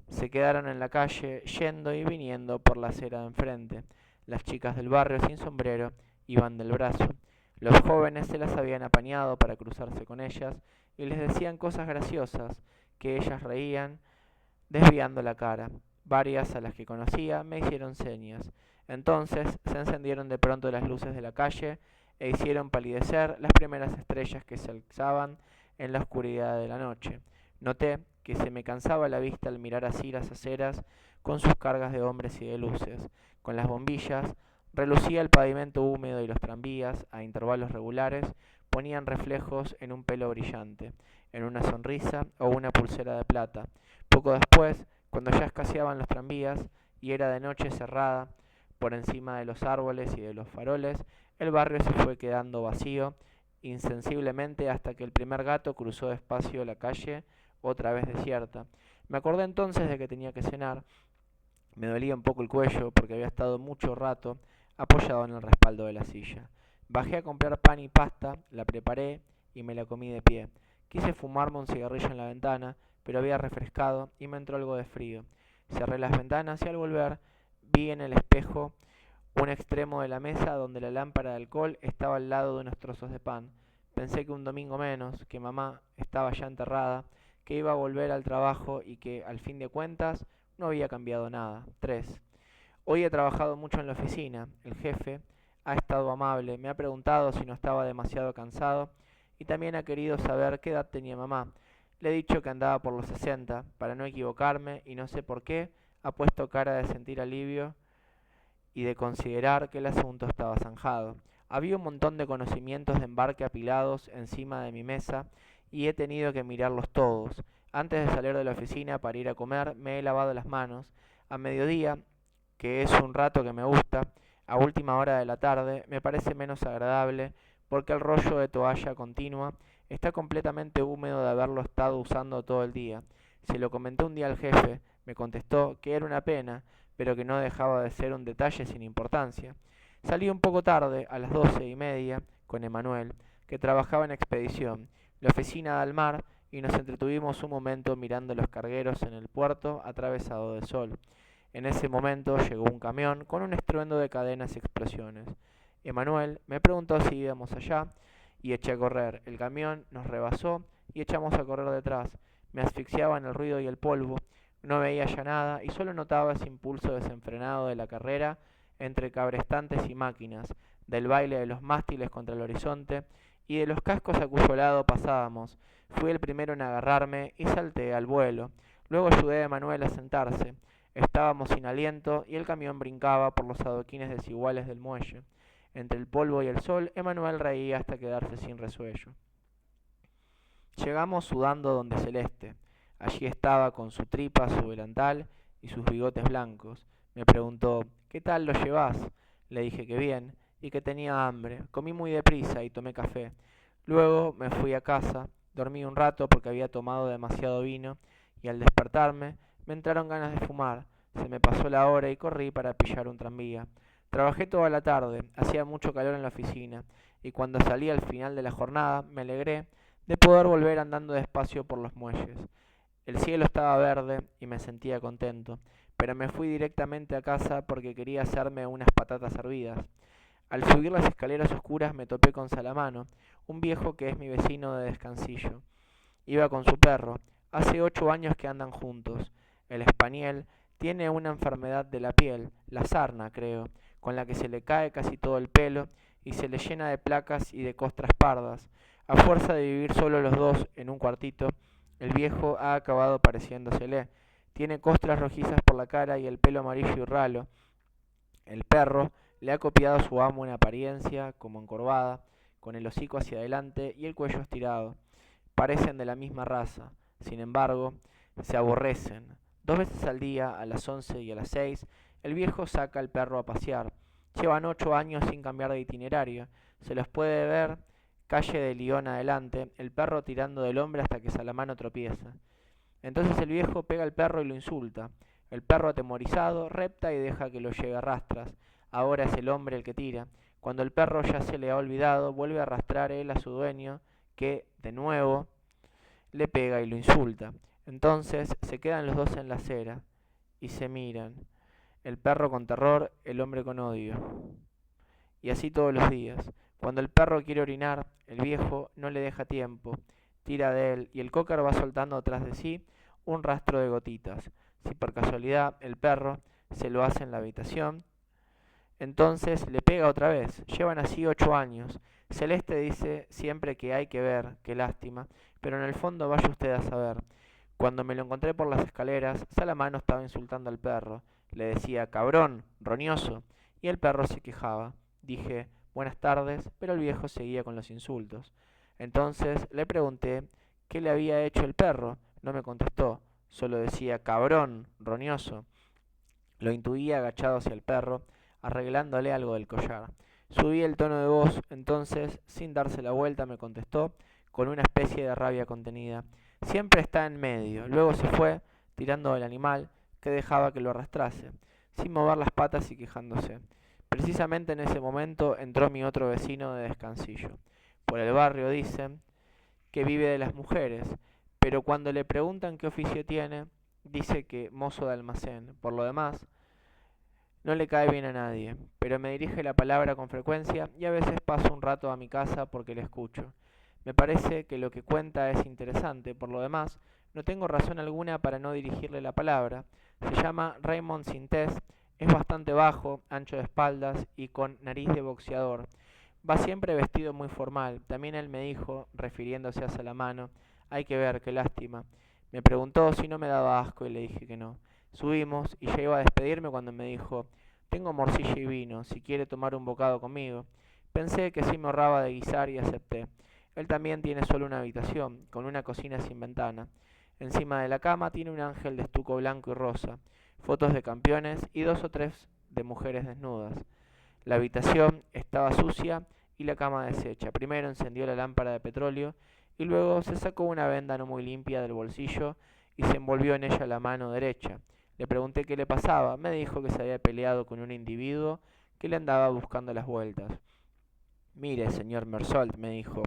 A: Se quedaron en la calle, yendo y viniendo por la acera de enfrente. Las chicas del barrio sin sombrero iban del brazo. Los jóvenes se las habían apañado para cruzarse con ellas y les decían cosas graciosas, que ellas reían, desviando la cara. Varias a las que conocía me hicieron señas. Entonces se encendieron de pronto las luces de la calle e hicieron palidecer las primeras estrellas que se alzaban en la oscuridad de la noche. Noté que se me cansaba la vista al mirar así las aceras con sus cargas de hombres y de luces. Con las bombillas relucía el pavimento húmedo y los tranvías, a intervalos regulares, ponían reflejos en un pelo brillante, en una sonrisa o una pulsera de plata. Poco después, cuando ya escaseaban los tranvías y era de noche cerrada, por encima de los árboles y de los faroles, el barrio se fue quedando vacío, insensiblemente hasta que el primer gato cruzó despacio la calle, otra vez desierta. Me acordé entonces de que tenía que cenar. Me dolía un poco el cuello porque había estado mucho rato apoyado en el respaldo de la silla. Bajé a comprar pan y pasta, la preparé y me la comí de pie. Quise fumarme un cigarrillo en la ventana, pero había refrescado y me entró algo de frío. Cerré las ventanas y al volver vi en el espejo un extremo de la mesa donde la lámpara de alcohol estaba al lado de unos trozos de pan. Pensé que un domingo menos, que mamá estaba ya enterrada, que iba a volver al trabajo y que, al fin de cuentas, no había cambiado nada. 3. Hoy he trabajado mucho en la oficina. El jefe ha estado amable, me ha preguntado si no estaba demasiado cansado y también ha querido saber qué edad tenía mamá. Le he dicho que andaba por los 60, para no equivocarme, y no sé por qué, ha puesto cara de sentir alivio y de considerar que el asunto estaba zanjado. Había un montón de conocimientos de embarque apilados encima de mi mesa y he tenido que mirarlos todos. Antes de salir de la oficina para ir a comer, me he lavado las manos. A mediodía, que es un rato que me gusta, a última hora de la tarde, me parece menos agradable porque el rollo de toalla continua está completamente húmedo de haberlo estado usando todo el día. Se lo comenté un día al jefe, me contestó que era una pena, pero que no dejaba de ser un detalle sin importancia. Salí un poco tarde, a las 12:30, con Emanuel, que trabajaba en expedición. La oficina da al mar y nos entretuvimos un momento mirando los cargueros en el puerto atravesado de sol. En ese momento llegó un camión con un estruendo de cadenas y explosiones. Emanuel me preguntó si íbamos allá y eché a correr. El camión nos rebasó y echamos a correr detrás. Me asfixiaban el ruido y el polvo. No veía ya nada y solo notaba ese impulso desenfrenado de la carrera entre cabrestantes y máquinas, del baile de los mástiles contra el horizonte y de los cascos a cuyo lado pasábamos. Fui el primero en agarrarme y salté al vuelo. Luego ayudé a Emanuel a sentarse. Estábamos sin aliento y el camión brincaba por los adoquines desiguales del muelle. Entre el polvo y el sol, Emanuel reía hasta quedarse sin resuello. Llegamos sudando donde Celeste. Allí estaba con su tripa, su delantal y sus bigotes blancos. Me preguntó, ¿qué tal lo llevas? Le dije que bien y que tenía hambre. Comí muy deprisa y tomé café. Luego me fui a casa, dormí un rato porque había tomado demasiado vino y al despertarme me entraron ganas de fumar. Se me pasó la hora y corrí para pillar un tranvía. Trabajé toda la tarde, hacía mucho calor en la oficina y cuando salí al final de la jornada me alegré de poder volver andando despacio por los muelles. El cielo estaba verde y me sentía contento, pero me fui directamente a casa porque quería hacerme unas patatas hervidas. Al subir las escaleras oscuras me topé con Salamano, un viejo que es mi vecino de descansillo. Iba con su perro. Hace 8 años que andan juntos. El espaniel tiene una enfermedad de la piel, la sarna, creo, con la que se le cae casi todo el pelo y se le llena de placas y de costras pardas. A fuerza de vivir solo los dos en un cuartito, el viejo ha acabado pareciéndosele. Tiene costras rojizas por la cara y el pelo amarillo y ralo. El perro le ha copiado a su amo en apariencia, como encorvada, con el hocico hacia adelante y el cuello estirado. Parecen de la misma raza, sin embargo, se aborrecen. 2 veces al día, a las 11 y a las 6, el viejo saca al perro a pasear. Llevan 8 años sin cambiar de itinerario. Se los puede ver calle de Lyon adelante, el perro tirando del hombre hasta que Salamano tropieza. Entonces el viejo pega al perro y lo insulta. El perro atemorizado repta y deja que lo lleve a rastras. Ahora es el hombre el que tira. Cuando el perro ya se le ha olvidado, vuelve a arrastrar él a su dueño, que, de nuevo, le pega y lo insulta. Entonces se quedan los dos en la acera y se miran. El perro con terror, el hombre con odio. Y así todos los días. Cuando el perro quiere orinar, el viejo no le deja tiempo, tira de él y el cócar va soltando tras de sí un rastro de gotitas. Si por casualidad el perro se lo hace en la habitación, entonces le pega otra vez. Llevan así 8 años. Celeste dice siempre que hay que ver, qué lástima, pero en el fondo vaya usted a saber. Cuando me lo encontré por las escaleras, Salamano estaba insultando al perro. Le decía, cabrón, roñoso, y el perro se quejaba. Dije, buenas tardes, pero el viejo seguía con los insultos. Entonces le pregunté qué le había hecho el perro. No me contestó, solo decía, cabrón, roñoso. Lo intuía agachado hacia el perro, arreglándole algo del collar. Subí el tono de voz, entonces, sin darse la vuelta, me contestó, con una especie de rabia contenida. Siempre está en medio. Luego se fue, tirando del animal, que dejaba que lo arrastrase, sin mover las patas y quejándose. Precisamente en ese momento entró mi otro vecino de descansillo. Por el barrio dicen que vive de las mujeres, pero cuando le preguntan qué oficio tiene, dice que mozo de almacén. Por lo demás, no le cae bien a nadie, pero me dirige la palabra con frecuencia y a veces paso un rato a mi casa porque le escucho. Me parece que lo que cuenta es interesante, por lo demás, no tengo razón alguna para no dirigirle la palabra. Se llama Raymond Sintés, es bastante bajo, ancho de espaldas y con nariz de boxeador. Va siempre vestido muy formal. También él me dijo, refiriéndose a Salamano, hay que ver, qué lástima. Me preguntó si no me daba asco y le dije que no. Subimos y ya iba a despedirme cuando me dijo, tengo morcilla y vino, si quiere tomar un bocado conmigo. Pensé que sí me ahorraba de guisar y acepté. Él también tiene solo una habitación, con una cocina sin ventana. Encima de la cama tiene un ángel de estuco blanco y rosa, fotos de campeones y 2 o 3 de mujeres desnudas. La habitación estaba sucia y la cama deshecha. Primero encendió la lámpara de petróleo y luego se sacó una venda no muy limpia del bolsillo y se envolvió en ella la mano derecha. Le pregunté qué le pasaba. Me dijo que se había peleado con un individuo que le andaba buscando las vueltas. Mire, señor Mersault, me dijo,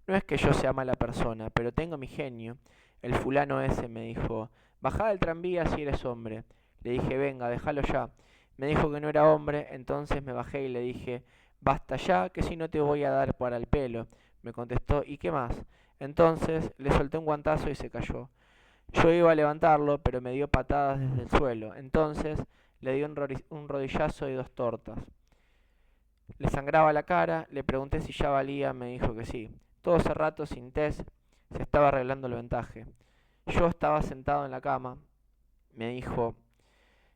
A: no es que yo sea mala persona, pero tengo mi genio. El fulano ese me dijo, bajá del tranvía si eres hombre. Le dije, venga, déjalo ya. Me dijo que no era hombre, entonces me bajé y le dije, basta ya, que si no te voy a dar para el pelo. Me contestó, ¿y qué más? Entonces le solté un guantazo y se cayó. Yo iba a levantarlo, pero me dio patadas desde el suelo. Entonces le di un rodillazo y 2 tortas. Le sangraba la cara, le pregunté si ya valía, me dijo que sí. Todo ese rato, sin test, se estaba arreglando el ventaje. Yo estaba sentado en la cama. Me dijo,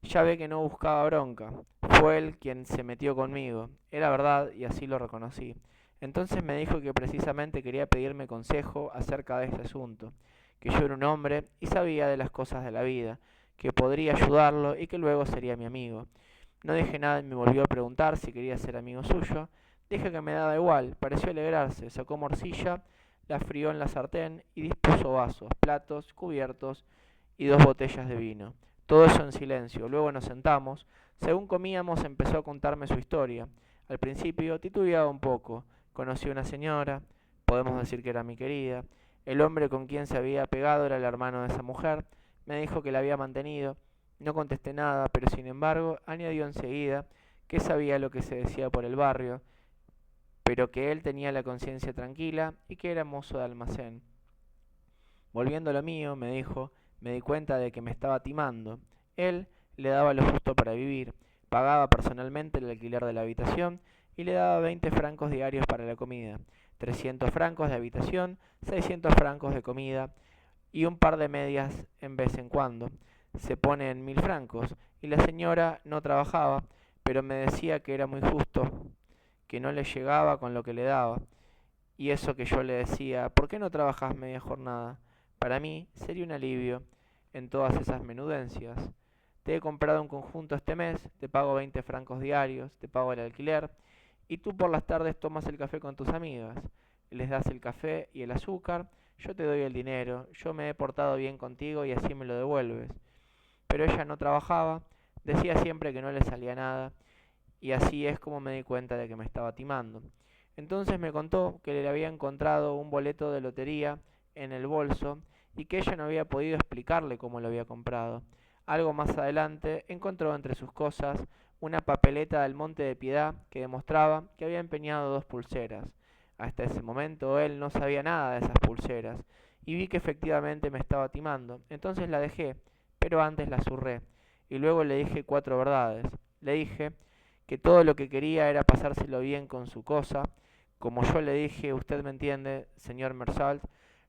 A: ya ve que no buscaba bronca. Fue él quien se metió conmigo. Era verdad y así lo reconocí. Entonces me dijo que precisamente quería pedirme consejo acerca de este asunto, que yo era un hombre y sabía de las cosas de la vida, que podría ayudarlo y que luego sería mi amigo. No dije nada y me volvió a preguntar si quería ser amigo suyo. Dije que me daba igual, pareció alegrarse, sacó morcilla, la frió en la sartén y dispuso vasos, platos, cubiertos y 2 botellas de vino. Todo eso en silencio. Luego nos sentamos. Según comíamos empezó a contarme su historia. Al principio titubeaba un poco. Conocí a una señora, podemos decir que era mi querida. El hombre con quien se había pegado era el hermano de esa mujer. Me dijo que la había mantenido. No contesté nada, pero sin embargo añadió enseguida que sabía lo que se decía por el barrio, pero que él tenía la conciencia tranquila y que era mozo de almacén. Volviendo a lo mío, me dijo, me di cuenta de que me estaba timando. Él le daba lo justo para vivir, pagaba personalmente el alquiler de la habitación y le daba 20 francos diarios para la comida, 300 francos de habitación, 600 francos de comida y un par de medias en vez en cuando. Se pone en 1000 francos y la señora no trabajaba, pero me decía que era muy justo, que no le llegaba con lo que le daba. Y eso que yo le decía, ¿por qué no trabajas media jornada? Para mí sería un alivio en todas esas menudencias. Te he comprado un conjunto este mes, te pago 20 francos diarios, te pago el alquiler, y tú por las tardes tomas el café con tus amigas. les das el café y el azúcar, yo te doy el dinero, yo me he portado bien contigo y así me lo devuelves. Pero ella no trabajaba, decía siempre que no le salía nada, y así es como me di cuenta de que me estaba timando. Entonces me contó que le había encontrado un boleto de lotería en el bolso y que ella no había podido explicarle cómo lo había comprado. Algo más adelante encontró entre sus cosas una papeleta del Monte de Piedad que demostraba que había empeñado 2 pulseras. Hasta ese momento él no sabía nada de esas pulseras y vi que efectivamente me estaba timando. Entonces la dejé, pero antes la zurré y luego le dije 4 verdades. Le dije que todo lo que quería era pasárselo bien con su cosa. Como yo le dije, usted me entiende, señor Mersalt,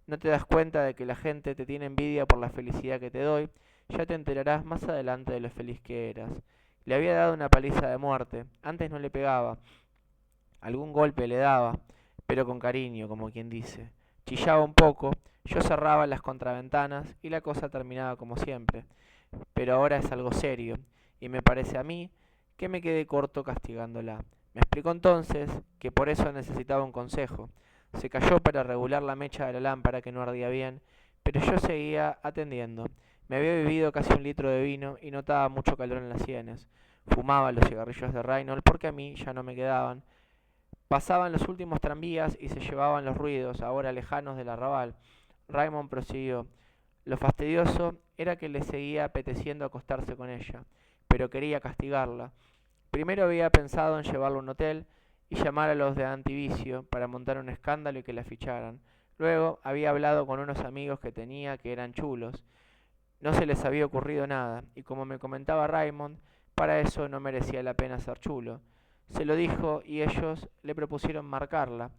A: no te das cuenta de que la gente te tiene envidia por la felicidad que te doy, ya te enterarás más adelante de lo feliz que eras. Le había dado una paliza de muerte, antes no le pegaba, algún golpe le daba, pero con cariño, como quien dice. Chillaba un poco, yo cerraba las contraventanas y la cosa terminaba como siempre. Pero ahora es algo serio, y me parece a mí que me quedé corto castigándola. Me explicó entonces que por eso necesitaba un consejo. Se cayó para regular la mecha de la lámpara que no ardía bien, pero yo seguía atendiendo. Me había bebido casi 1 litro de vino y notaba mucho calor en las sienes. Fumaba los cigarrillos de Reynolds porque a mí ya no me quedaban. Pasaban los últimos tranvías y se llevaban los ruidos, ahora lejanos del arrabal. Raymond prosiguió. Lo fastidioso era que le seguía apeteciendo acostarse con ella, pero quería castigarla. Primero había pensado en llevarla a un hotel y llamar a los de antivicio para montar un escándalo y que la ficharan. Luego había hablado con unos amigos que tenía que eran chulos. No se les había ocurrido nada, y como me comentaba Raymond, para eso no merecía la pena ser chulo. Se lo dijo y ellos le propusieron marcarla,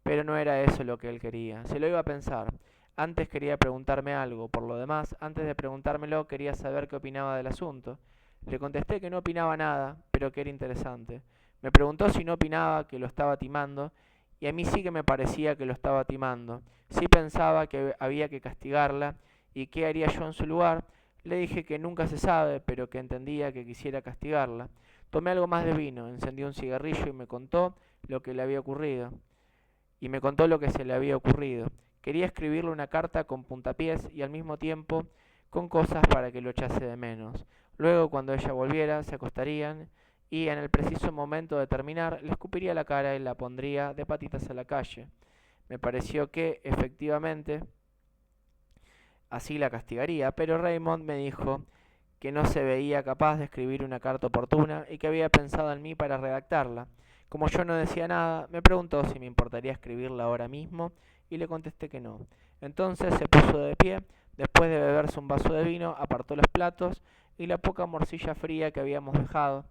A: pero no era eso lo que él quería. Se lo iba a pensar. Antes quería preguntarme algo, por lo demás, antes de preguntármelo quería saber qué opinaba del asunto. Le contesté que no opinaba nada, pero que era interesante. Me preguntó si no opinaba que lo estaba timando, y a mí sí que me parecía que lo estaba timando. Sí pensaba que había que castigarla, y qué haría yo en su lugar. Le dije que nunca se sabe, pero que entendía que quisiera castigarla. Tomé algo más de vino, encendí un cigarrillo y me contó lo que le había ocurrido. Y me contó lo que se le había ocurrido. Quería escribirle una carta con puntapiés y al mismo tiempo con cosas para que lo echase de menos. Luego, cuando ella volviera, se acostarían y en el preciso momento de terminar, le escupiría la cara y la pondría de patitas a la calle. Me pareció que, efectivamente, así la castigaría, pero Raymond me dijo que no se veía capaz de escribir una carta oportuna y que había pensado en mí para redactarla. Como yo no decía nada, me preguntó si me importaría escribirla ahora mismo y le contesté que no. Entonces se puso de pie, después de beberse un vaso de vino, apartó los platos y la poca morcilla fría que habíamos dejado.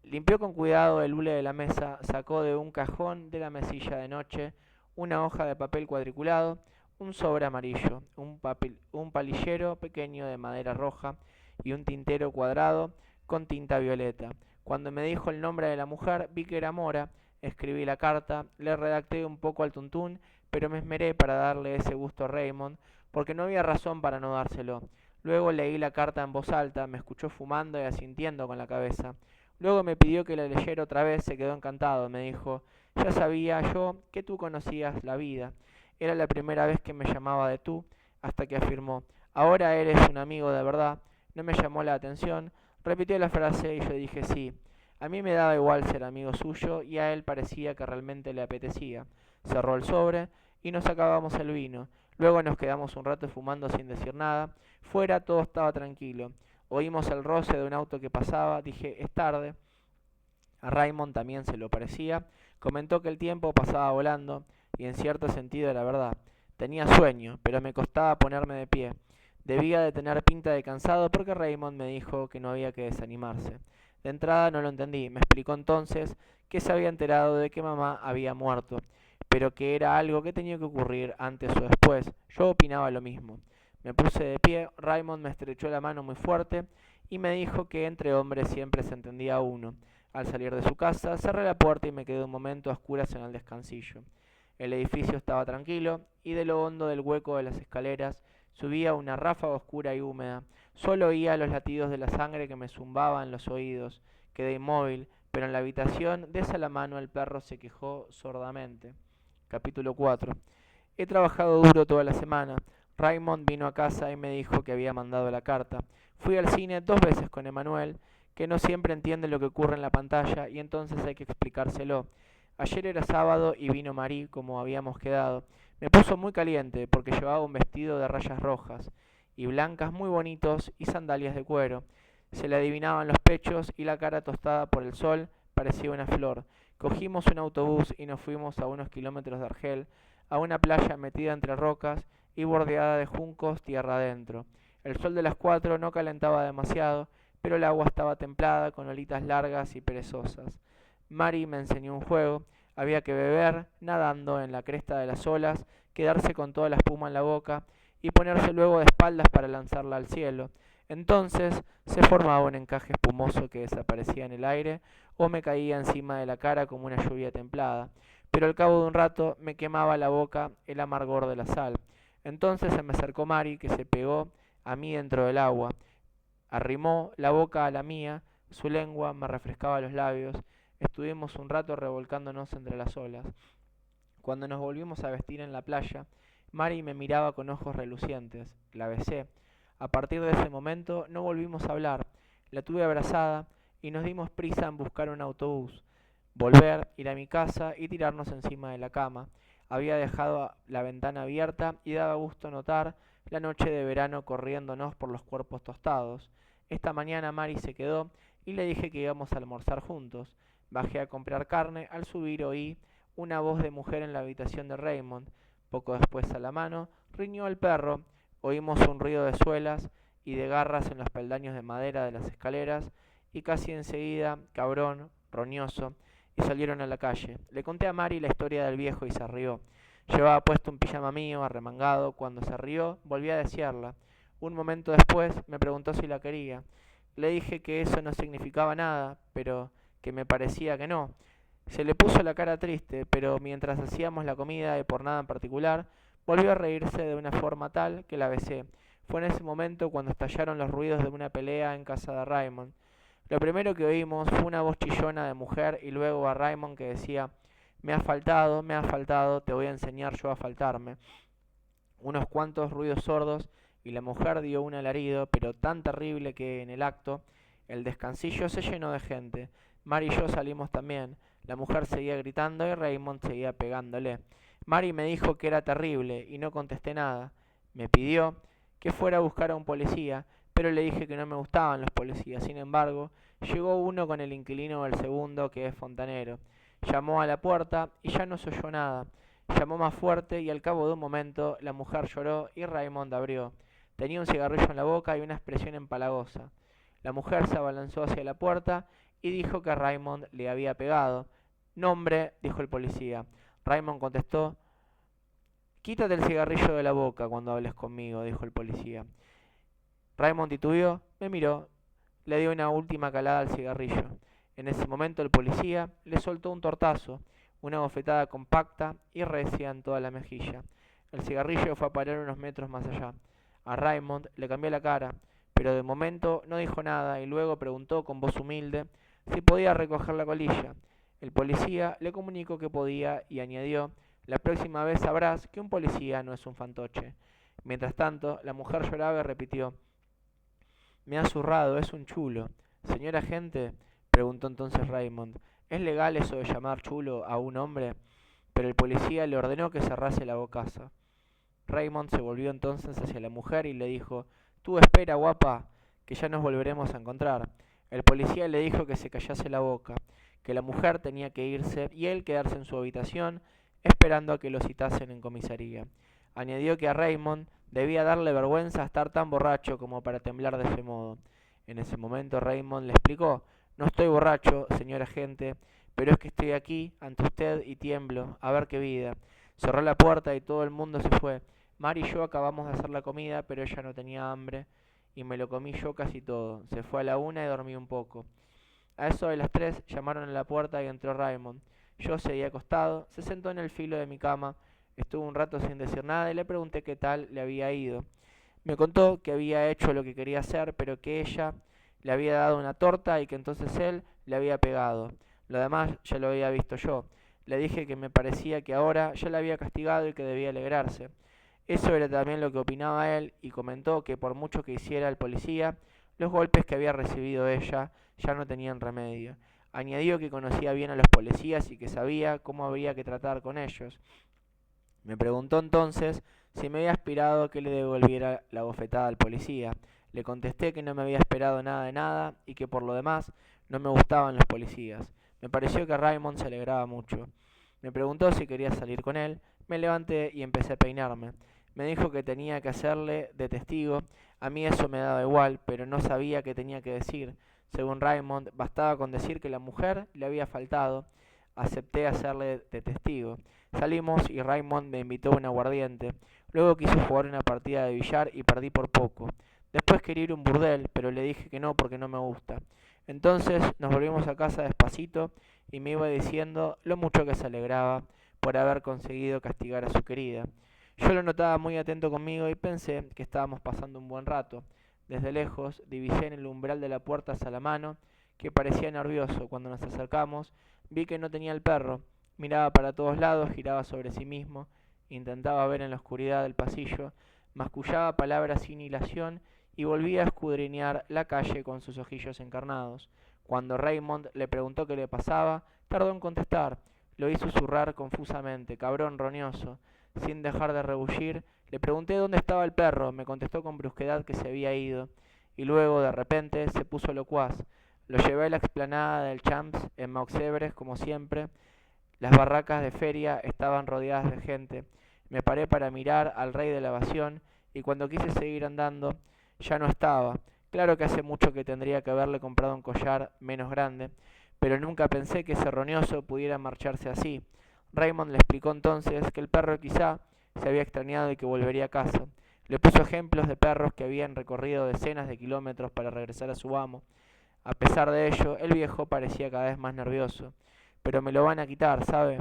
A: Limpió con cuidado el hule de la mesa, sacó de un cajón de la mesilla de noche una hoja de papel cuadriculado, un sobre amarillo, un palillero pequeño de madera roja y un tintero cuadrado con tinta violeta. Cuando me dijo el nombre de la mujer, vi que era Mora, escribí la carta, le redacté un poco al tuntún, pero me esmeré para darle ese gusto a Raymond, porque no había razón para no dárselo. Luego leí la carta en voz alta, me escuchó fumando y asintiendo con la cabeza. Luego me pidió que la leyera otra vez, se quedó encantado, me dijo, ya sabía yo que tú conocías la vida. Era la primera vez que me llamaba de tú, hasta que afirmó, ahora eres un amigo de verdad. No me llamó la atención, repitió la frase y yo dije sí. A mí me daba igual ser amigo suyo y a él parecía que realmente le apetecía. Cerró el sobre y nos acabamos el vino. Luego nos quedamos un rato fumando sin decir nada. Fuera todo estaba tranquilo. Oímos el roce de un auto que pasaba, dije, es tarde. A Raymond también se lo parecía. Comentó que el tiempo pasaba volando, y en cierto sentido era verdad. Tenía sueño, pero me costaba ponerme de pie. Debía de tener pinta de cansado porque Raymond me dijo que no había que desanimarse. De entrada no lo entendí. Me explicó entonces que se había enterado de que mamá había muerto, pero que era algo que tenía que ocurrir antes o después. Yo opinaba lo mismo. Me puse de pie, Raymond me estrechó la mano muy fuerte y me dijo que entre hombres siempre se entendía uno. Al salir de su casa, cerré la puerta y me quedé un momento a oscuras en el descansillo. El edificio estaba tranquilo y de lo hondo del hueco de las escaleras subía una ráfaga oscura y húmeda. Solo oía los latidos de la sangre que me zumbaban en los oídos. Quedé inmóvil, pero en la habitación de esa la mano el perro se quejó sordamente. Capítulo 4. He trabajado duro toda la semana. Raymond vino a casa y me dijo que había mandado la carta. Fui al cine 2 veces con Emanuel, que no siempre entiende lo que ocurre en la pantalla y entonces hay que explicárselo. Ayer era sábado y vino Marie como habíamos quedado. Me puso muy caliente porque llevaba un vestido de rayas rojas y blancas muy bonitos y sandalias de cuero. Se le adivinaban los pechos y la cara tostada por el sol parecía una flor. Cogimos un autobús y nos fuimos a unos kilómetros de Argel, a una playa metida entre rocas y bordeada de juncos tierra adentro. El sol de las 4 no calentaba demasiado, pero el agua estaba templada con olitas largas y perezosas. Mari me enseñó un juego. Había que beber nadando en la cresta de las olas, quedarse con toda la espuma en la boca y ponerse luego de espaldas para lanzarla al cielo. Entonces se formaba un encaje espumoso que desaparecía en el aire o me caía encima de la cara como una lluvia templada, pero al cabo de un rato me quemaba la boca el amargor de la sal. Entonces se me acercó Mari, que se pegó a mí dentro del agua, arrimó la boca a la mía, su lengua me refrescaba los labios, estuvimos un rato revolcándonos entre las olas. Cuando nos volvimos a vestir en la playa, Mari me miraba con ojos relucientes, la besé. A partir de ese momento no volvimos a hablar, la tuve abrazada y nos dimos prisa en buscar un autobús, volver, ir a mi casa y tirarnos encima de la cama. Había dejado la ventana abierta y daba gusto notar la noche de verano corriéndonos por los cuerpos tostados. Esta mañana Mari se quedó y le dije que íbamos a almorzar juntos. Bajé a comprar carne, al subir oí una voz de mujer en la habitación de Raymond. Poco después a la mano riñó el perro, oímos un ruido de suelas y de garras en los peldaños de madera de las escaleras y casi enseguida, cabrón, roñoso, y salieron a la calle. Le conté a Mari la historia del viejo y se rió. Llevaba puesto un pijama mío, arremangado. Cuando se rió, volví a desearla. Un momento después me preguntó si la quería. Le dije que eso no significaba nada, pero que me parecía que no. Se le puso la cara triste, pero mientras hacíamos la comida y por nada en particular, volvió a reírse de una forma tal que la besé. Fue en ese momento cuando estallaron los ruidos de una pelea en casa de Raymond. Lo primero que oímos fue una voz chillona de mujer y luego a Raymond que decía: me has faltado, te voy a enseñar yo a faltarme. Unos cuantos ruidos sordos y la mujer dio un alarido, pero tan terrible que en el acto el descansillo se llenó de gente. Mari y yo salimos también. La mujer seguía gritando y Raymond seguía pegándole. Mari me dijo que era terrible y no contesté nada. Me pidió que fuera a buscar a un policía, pero le dije que no me gustaban los policías. Sin embargo, llegó uno con el inquilino del segundo, que es fontanero. Llamó a la puerta y ya no se oyó nada. Llamó más fuerte y al cabo de un momento la mujer lloró y Raymond abrió. Tenía un cigarrillo en la boca y una expresión empalagosa. La mujer se abalanzó hacia la puerta y dijo que Raymond le había pegado. Nombre, dijo el policía. Raymond contestó: quítate el cigarrillo de la boca cuando hables conmigo, dijo el policía. Raymond titubeó, me miró, le dio una última calada al cigarrillo. En ese momento el policía le soltó un tortazo, una bofetada compacta y recia en toda la mejilla. El cigarrillo fue a parar unos metros más allá. A Raymond le cambió la cara, pero de momento no dijo nada y luego preguntó con voz humilde si podía recoger la colilla. El policía le comunicó que podía y añadió: la próxima vez sabrás que un policía no es un fantoche. Mientras tanto, la mujer lloraba y repitió: me ha zurrado, es un chulo. Señor agente, preguntó entonces Raymond, ¿es legal eso de llamar chulo a un hombre? Pero el policía le ordenó que cerrase la bocaza. Raymond se volvió entonces hacia la mujer y le dijo: tú espera, guapa, que ya nos volveremos a encontrar. El policía le dijo que se callase la boca, que la mujer tenía que irse y él quedarse en su habitación esperando a que lo citasen en comisaría. Añadió que a Raymond debía darle vergüenza estar tan borracho como para temblar de ese modo. En ese momento Raymond le explicó: no estoy borracho, señor agente, pero es que estoy aquí ante usted y tiemblo, a ver qué vida. Cerró la puerta y todo el mundo se fue. Mari y yo acabamos de hacer la comida, pero ella no tenía hambre y me lo comí yo casi todo. Se fue a la 1 y dormí un poco. A eso de las 3 llamaron a la puerta y entró Raymond. Yo seguía acostado, se sentó en el filo de mi cama, estuvo un rato sin decir nada y le pregunté qué tal le había ido. Me contó que había hecho lo que quería hacer, pero que ella le había dado una torta y que entonces él le había pegado. Lo demás ya lo había visto yo. Le dije que me parecía que ahora ya la había castigado y que debía alegrarse. Eso era también lo que opinaba él, y comentó que por mucho que hiciera el policía, los golpes que había recibido ella ya no tenían remedio. Añadió que conocía bien a los policías y que sabía cómo habría que tratar con ellos. Me preguntó entonces si me había esperado que le devolviera la bofetada al policía. Le contesté que no me había esperado nada de nada y que por lo demás no me gustaban los policías. Me pareció que Raymond se alegraba mucho. Me preguntó si quería salir con él. Me levanté y empecé a peinarme. Me dijo que tenía que hacerle de testigo. A mí eso me daba igual, pero no sabía qué tenía que decir. Según Raymond, bastaba con decir que la mujer le había faltado. Acepté hacerle de testigo. Salimos y Raymond me invitó a un aguardiente. Luego quiso jugar una partida de billar y perdí por poco. Después quería ir a un burdel, pero le dije que no porque no me gusta. Entonces nos volvimos a casa despacito y me iba diciendo lo mucho que se alegraba por haber conseguido castigar a su querida. Yo lo notaba muy atento conmigo y pensé que estábamos pasando un buen rato. Desde lejos divisé en el umbral de la puerta a Salamano, que parecía nervioso. Cuando nos acercamos, vi que no tenía el perro. Miraba para todos lados, giraba sobre sí mismo, intentaba ver en la oscuridad del pasillo, mascullaba palabras sin hilación y volvía a escudriñar la calle con sus ojillos encarnados. Cuando Raymond le preguntó qué le pasaba, tardó en contestar. Lo hizo susurrar confusamente, cabrón roñoso. Sin dejar de rebullir, le pregunté dónde estaba el perro. Me contestó con brusquedad que se había ido. Y luego, de repente, se puso locuaz. Lo llevé a la explanada del Champs en Mauxebres, como siempre. Las barracas de feria estaban rodeadas de gente. Me paré para mirar al rey de la evasión y cuando quise seguir andando ya no estaba. Claro que hace mucho que tendría que haberle comprado un collar menos grande, pero nunca pensé que ese roñoso pudiera marcharse así. Raymond le explicó entonces que el perro quizá se había extrañado y que volvería a casa. Le puso ejemplos de perros que habían recorrido decenas de kilómetros para regresar a su amo. A pesar de ello, el viejo parecía cada vez más nervioso. Pero me lo van a quitar, ¿sabe?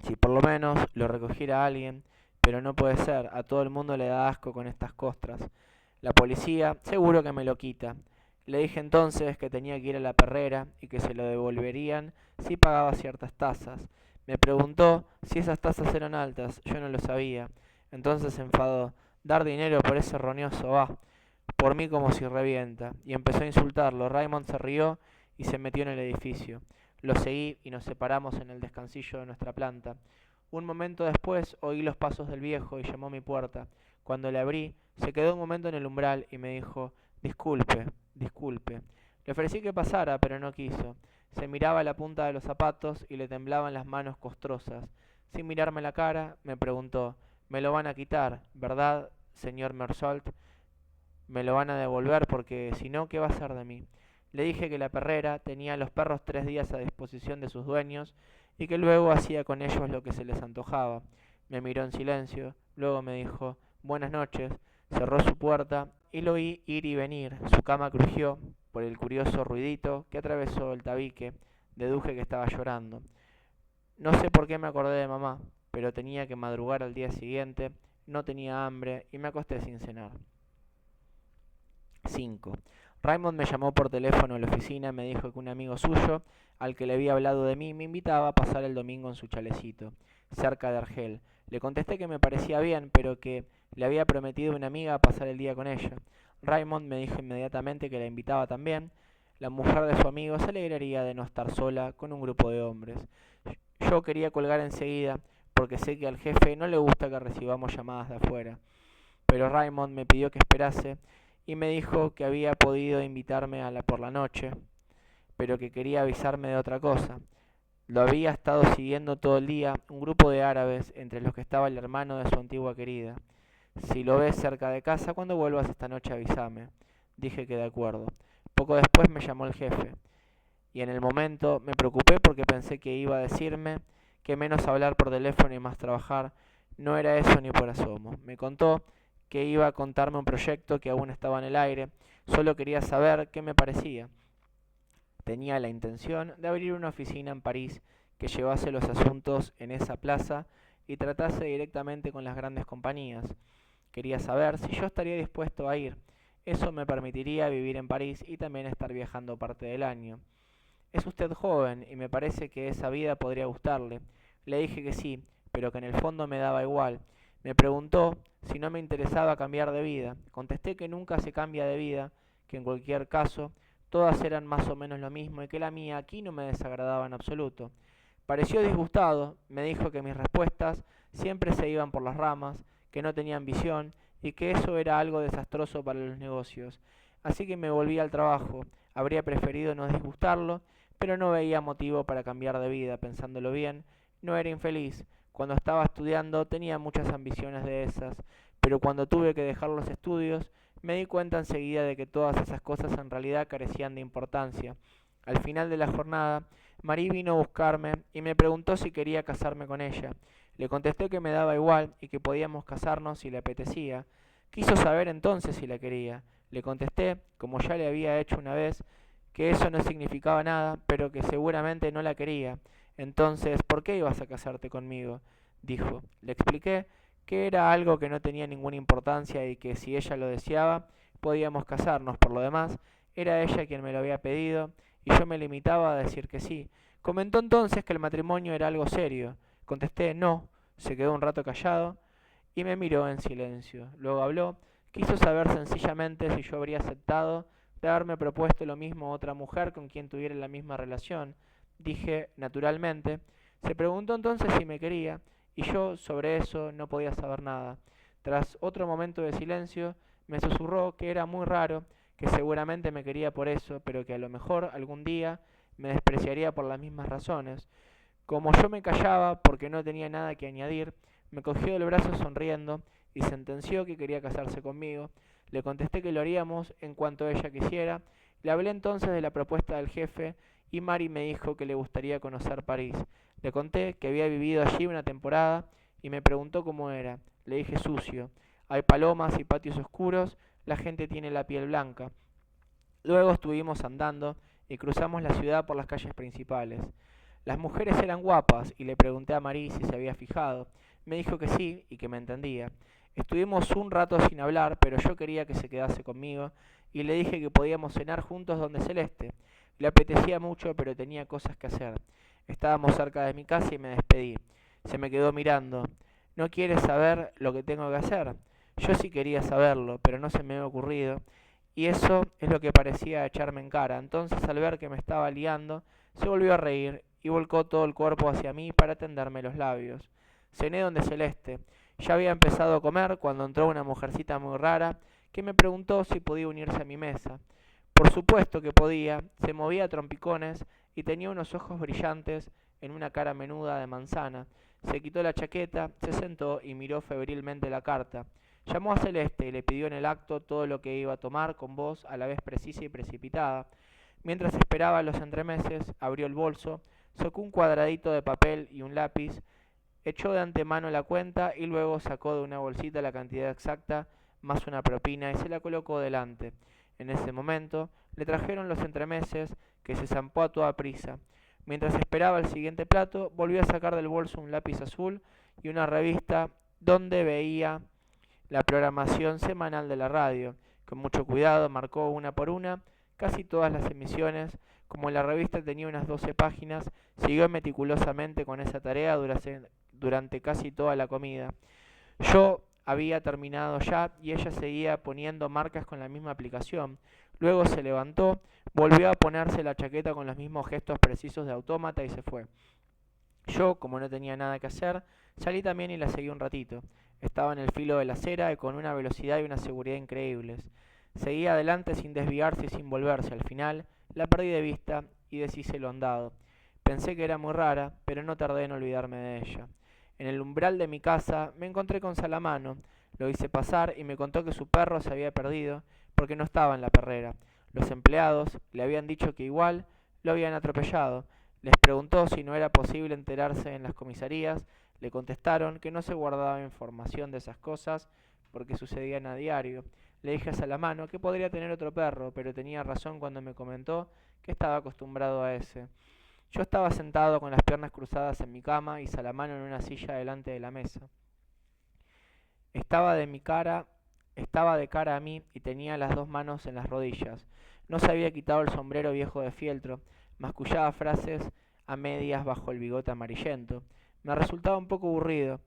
A: Si por lo menos lo recogiera alguien, pero no puede ser, a todo el mundo le da asco con estas costras. La policía seguro que me lo quita. Le dije entonces que tenía que ir a la perrera y que se lo devolverían si pagaba ciertas tasas. Me preguntó si esas tasas eran altas, yo no lo sabía. Entonces se enfadó. Dar dinero por ese roñoso, va. Por mí como si revienta. Y empezó a insultarlo. Raymond se rió y se metió en el edificio. Lo seguí y nos separamos en el descansillo de nuestra planta. Un momento después oí los pasos del viejo y llamó a mi puerta. Cuando le abrí, se quedó un momento en el umbral y me dijo, disculpe, disculpe. Le ofrecí que pasara, pero no quiso. Se miraba la punta de los zapatos y le temblaban las manos costrosas. Sin mirarme la cara, me preguntó, me lo van a quitar, ¿verdad, señor Mersault? Me lo van a devolver porque si no, ¿qué va a hacer de mí? Le dije que la perrera tenía a los perros 3 días a disposición de sus dueños y que luego hacía con ellos lo que se les antojaba. Me miró en silencio, luego me dijo buenas noches, cerró su puerta y lo oí ir y venir. Su cama crujió por el curioso ruidito que atravesó el tabique. Deduje que estaba llorando. No sé por qué me acordé de mamá, pero tenía que madrugar al día siguiente, no tenía hambre y me acosté sin cenar. 5. Raymond me llamó por teléfono a la oficina y me dijo que un amigo suyo, al que le había hablado de mí, me invitaba a pasar el domingo en su chalecito, cerca de Argel. Le contesté que me parecía bien, pero que le había prometido a una amiga pasar el día con ella. Raymond me dijo inmediatamente que la invitaba también. La mujer de su amigo se alegraría de no estar sola con un grupo de hombres. Yo quería colgar enseguida, porque sé que al jefe no le gusta que recibamos llamadas de afuera. Pero Raymond me pidió que esperase y me dijo que había podido invitarme por la noche, pero que quería avisarme de otra cosa. Lo había estado siguiendo todo el día un grupo de árabes, entre los que estaba el hermano de su antigua querida. Si lo ves cerca de casa, cuando vuelvas esta noche avísame. Dije que de acuerdo. Poco después me llamó el jefe, y en el momento me preocupé porque pensé que iba a decirme que menos hablar por teléfono y más trabajar. No era eso ni por asomo. Me contó que iba a contarme un proyecto que aún estaba en el aire. Solo quería saber qué me parecía. Tenía la intención de abrir una oficina en París que llevase los asuntos en esa plaza y tratase directamente con las grandes compañías. Quería saber si yo estaría dispuesto a ir. Eso me permitiría vivir en París y también estar viajando parte del año. Es usted joven y me parece que esa vida podría gustarle. Le dije que sí, pero que en el fondo me daba igual. Me preguntó si no me interesaba cambiar de vida. Contesté que nunca se cambia de vida, que en cualquier caso todas eran más o menos lo mismo y que la mía aquí no me desagradaba en absoluto. Pareció disgustado, me dijo que mis respuestas siempre se iban por las ramas, que no tenía ambición y que eso era algo desastroso para los negocios. Así que me volví al trabajo. Habría preferido no disgustarlo, pero no veía motivo para cambiar de vida. Pensándolo bien, no era infeliz. Cuando estaba estudiando tenía muchas ambiciones de esas, pero cuando tuve que dejar los estudios me di cuenta enseguida de que todas esas cosas en realidad carecían de importancia. Al final de la jornada, Marie vino a buscarme y me preguntó si quería casarme con ella. Le contesté que me daba igual y que podíamos casarnos si le apetecía. Quiso saber entonces si la quería. Le contesté, como ya le había hecho una vez, que eso no significaba nada, pero que seguramente no la quería. Entonces, ¿por qué ibas a casarte conmigo? Dijo. Le expliqué que era algo que no tenía ninguna importancia y que si ella lo deseaba, podíamos casarnos. Por lo demás, era ella quien me lo había pedido y yo me limitaba a decir que sí. Comentó entonces que el matrimonio era algo serio. Contesté no, se quedó un rato callado y me miró en silencio. Luego habló, quiso saber sencillamente si yo habría aceptado de haberme propuesto lo mismo a otra mujer con quien tuviera la misma relación. Dije, naturalmente. Se preguntó entonces si me quería, y yo sobre eso no podía saber nada. Tras otro momento de silencio, me susurró que era muy raro, que seguramente me quería por eso, pero que a lo mejor algún día me despreciaría por las mismas razones. Como yo me callaba porque no tenía nada que añadir, me cogió del brazo sonriendo y sentenció que quería casarse conmigo. Le contesté que lo haríamos en cuanto ella quisiera. Le hablé entonces de la propuesta del jefe y Mari me dijo que le gustaría conocer París. Le conté que había vivido allí una temporada y me preguntó cómo era. Le dije sucio. Hay palomas y patios oscuros, la gente tiene la piel blanca. Luego estuvimos andando y cruzamos la ciudad por las calles principales. Las mujeres eran guapas y le pregunté a Marie si se había fijado. Me dijo que sí y que me entendía. Estuvimos un rato sin hablar, pero yo quería que se quedase conmigo y le dije que podíamos cenar juntos donde Celeste. Le apetecía mucho, pero tenía cosas que hacer. Estábamos cerca de mi casa y me despedí. Se me quedó mirando. ¿No quieres saber lo que tengo que hacer? Yo sí quería saberlo, pero no se me había ocurrido, y eso es lo que parecía echarme en cara. Entonces, al ver que me estaba liando, se volvió a reír y volcó todo el cuerpo hacia mí para tenderme los labios. Cené donde Celeste. Ya había empezado a comer cuando entró una mujercita muy rara que me preguntó si podía unirse a mi mesa. Por supuesto que podía, se movía a trompicones y tenía unos ojos brillantes en una cara menuda de manzana. Se quitó la chaqueta, se sentó y miró febrilmente la carta. Llamó a Celeste y le pidió en el acto todo lo que iba a tomar con voz a la vez precisa y precipitada. Mientras esperaba los entremeses, abrió el bolso, sacó un cuadradito de papel y un lápiz, echó de antemano la cuenta y luego sacó de una bolsita la cantidad exacta más una propina y se la colocó delante. En ese momento le trajeron los entremeses, que se zampó a toda prisa. Mientras esperaba el siguiente plato, volvió a sacar del bolso un lápiz azul y una revista donde veía la programación semanal de la radio. Con mucho cuidado marcó una por una casi todas las emisiones. Como la revista tenía unas 12 páginas, siguió meticulosamente con esa tarea durante casi toda la comida. Yo había terminado ya y ella seguía poniendo marcas con la misma aplicación. Luego se levantó, volvió a ponerse la chaqueta con los mismos gestos precisos de autómata y se fue. Yo, como no tenía nada que hacer, salí también y la seguí un ratito. Estaba en el filo de la acera y con una velocidad y una seguridad increíbles. Seguía adelante sin desviarse y sin volverse. Al final la perdí de vista y deshice lo andado. Pensé que era muy rara, pero no tardé en olvidarme de ella. En el umbral de mi casa me encontré con Salamano. Lo hice pasar y me contó que su perro se había perdido porque no estaba en la perrera. Los empleados le habían dicho que igual lo habían atropellado. Les preguntó si no era posible enterarse en las comisarías. Le contestaron que no se guardaba información de esas cosas porque sucedían a diario. Le dije a Salamano que podría tener otro perro, pero tenía razón cuando me comentó que estaba acostumbrado a ese. Yo estaba sentado con las piernas cruzadas en mi cama y Salamano en una silla delante de la mesa. Estaba de cara a mí y tenía las dos manos en las rodillas. No se había quitado el sombrero viejo de fieltro. mascullaba frases a medias bajo el bigote amarillento. Me resultaba un poco aburrido,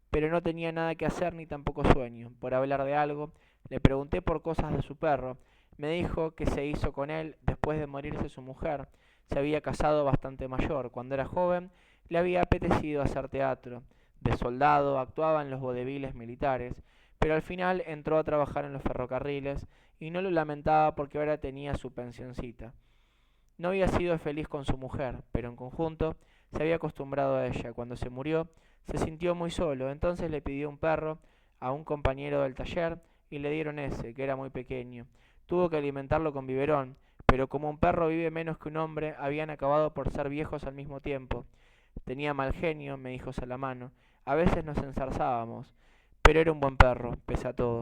A: pero no tenía nada que hacer ni tampoco sueño. Por hablar de algo, le pregunté por cosas de su perro. Me dijo que se hizo con él después de morirse su mujer. Se había casado bastante mayor. Cuando era joven, le había apetecido hacer teatro. De soldado, actuaba en los vodevils militares, pero al final entró a trabajar en los ferrocarriles y no lo lamentaba porque ahora tenía su pensioncita. No había sido feliz con su mujer, pero en conjunto se había acostumbrado a ella. Cuando se murió, se sintió muy solo, entonces le pidió un perro a un compañero del taller y le dieron ese, que era muy pequeño. Tuvo que alimentarlo con biberón, pero como un perro vive menos que un hombre, habían acabado por ser viejos al mismo tiempo. Tenía mal genio, me dijo Salamano. A veces nos enzarzábamos, pero era un buen perro, pese a todo.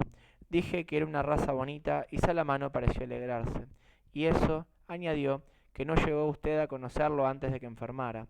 A: Dije que era una raza bonita y Salamano pareció alegrarse. Y eso, añadió, que no llegó usted a conocerlo antes de que enfermara.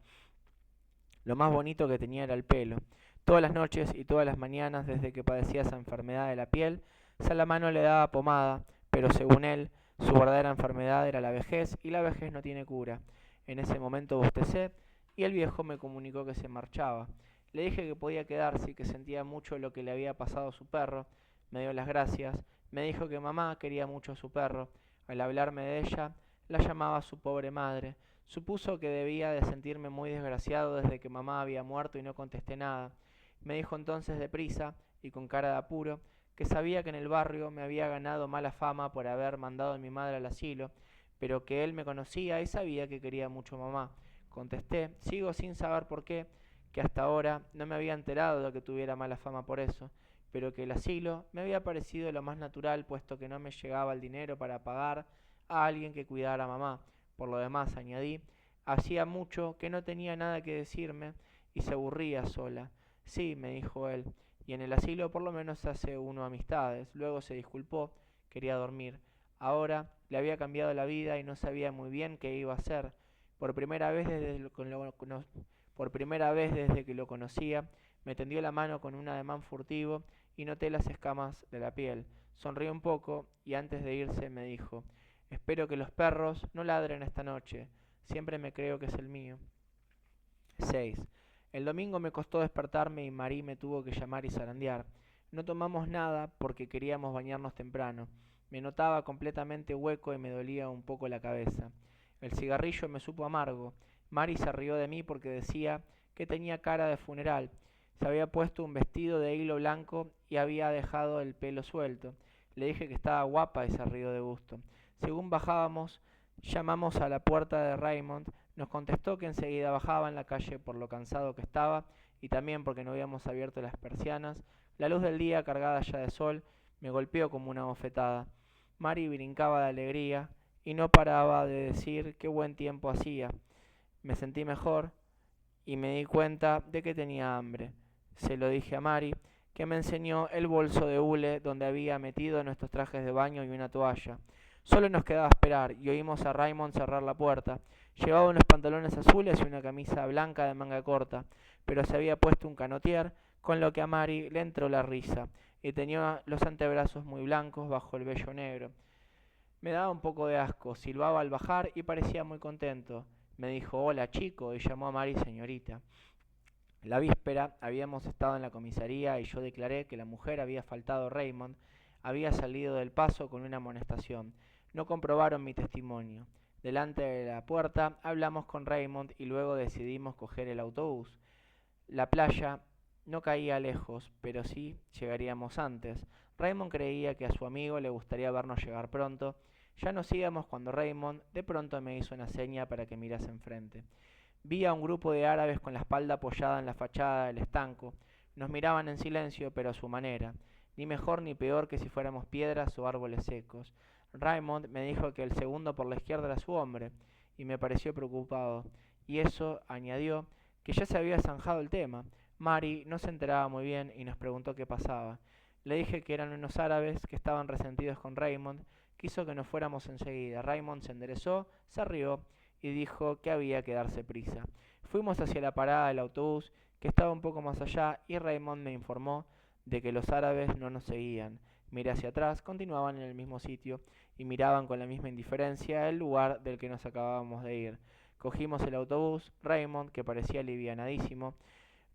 A: Lo más bonito que tenía era el pelo. Todas las noches y todas las mañanas, desde que padecía esa enfermedad de la piel, Salamano le daba pomada, pero según él, su verdadera enfermedad era la vejez y la vejez no tiene cura. En ese momento bostecé y el viejo me comunicó que se marchaba. Le dije que podía quedarse y que sentía mucho lo que le había pasado a su perro. Me dio las gracias. Me dijo que mamá quería mucho a su perro. Al hablarme de ella, la llamaba su pobre madre. Supuso que debía de sentirme muy desgraciado desde que mamá había muerto y no contesté nada. Me dijo entonces deprisa y con cara de apuro que sabía que en el barrio me había ganado mala fama por haber mandado a mi madre al asilo, pero que él me conocía y sabía que quería mucho a mamá. Contesté, sigo sin saber por qué, que hasta ahora no me había enterado de que tuviera mala fama por eso, pero que el asilo me había parecido lo más natural puesto que no me llegaba el dinero para pagar a alguien que cuidara a mamá. Por lo demás, añadí, hacía mucho que no tenía nada que decirme y se aburría sola. Sí, me dijo él, y en el asilo por lo menos hace uno amistades. Luego se disculpó, quería dormir. Ahora le había cambiado la vida y no sabía muy bien qué iba a hacer. Por primera vez desde que lo conocía, me tendió la mano con un ademán furtivo y noté las escamas de la piel. Sonrió un poco y antes de irse me dijo, espero que los perros no ladren esta noche. Siempre me creo que es el mío. 6. El domingo me costó despertarme y Marí me tuvo que llamar y zarandear. No tomamos nada porque queríamos bañarnos temprano. Me notaba completamente hueco y me dolía un poco la cabeza. El cigarrillo me supo amargo. Mari se rió de mí porque decía que tenía cara de funeral. Se había puesto un vestido de hilo blanco y había dejado el pelo suelto. Le dije que estaba guapa y se rió de gusto. Según bajábamos, llamamos a la puerta de Raymond. Nos contestó que enseguida bajaba en la calle por lo cansado que estaba y también porque no habíamos abierto las persianas. La luz del día, cargada ya de sol, me golpeó como una bofetada. Mari brincaba de alegría y no paraba de decir qué buen tiempo hacía. Me sentí mejor y me di cuenta de que tenía hambre. Se lo dije a Mari, que me enseñó el bolso de hule donde había metido nuestros trajes de baño y una toalla. Solo nos quedaba esperar y oímos a Raymond cerrar la puerta. Llevaba unos pantalones azules y una camisa blanca de manga corta, pero se había puesto un canotier, con lo que a Mari le entró la risa, y tenía los antebrazos muy blancos bajo el vello negro. Me daba un poco de asco, silbaba al bajar y parecía muy contento. Me dijo hola chico y llamó a Mari señorita. La víspera habíamos estado en la comisaría y yo declaré que la mujer había faltado a Raymond, había salido del paso con una amonestación. No comprobaron mi testimonio. Delante de la puerta hablamos con Raymond y luego decidimos coger el autobús. La playa no caía lejos, pero sí llegaríamos antes. Raymond creía que a su amigo le gustaría vernos llegar pronto. Ya nos íbamos cuando Raymond de pronto me hizo una seña para que mirase enfrente. Vi a un grupo de árabes con la espalda apoyada en la fachada del estanco. Nos miraban en silencio, pero a su manera, ni mejor ni peor que si fuéramos piedras o árboles secos. Raymond me dijo que el segundo por la izquierda era su hombre, y me pareció preocupado. Y eso, añadió, que ya se había zanjado el tema. Mari no se enteraba muy bien y nos preguntó qué pasaba. Le dije que eran unos árabes que estaban resentidos con Raymond. Quiso que nos fuéramos enseguida. Raymond se enderezó, se rió y dijo que había que darse prisa. Fuimos hacia la parada del autobús, que estaba un poco más allá, y Raymond me informó de que los árabes no nos seguían. Miré hacia atrás, continuaban en el mismo sitio y miraban con la misma indiferencia el lugar del que nos acabábamos de ir. Cogimos el autobús. Raymond, que parecía alivianadísimo,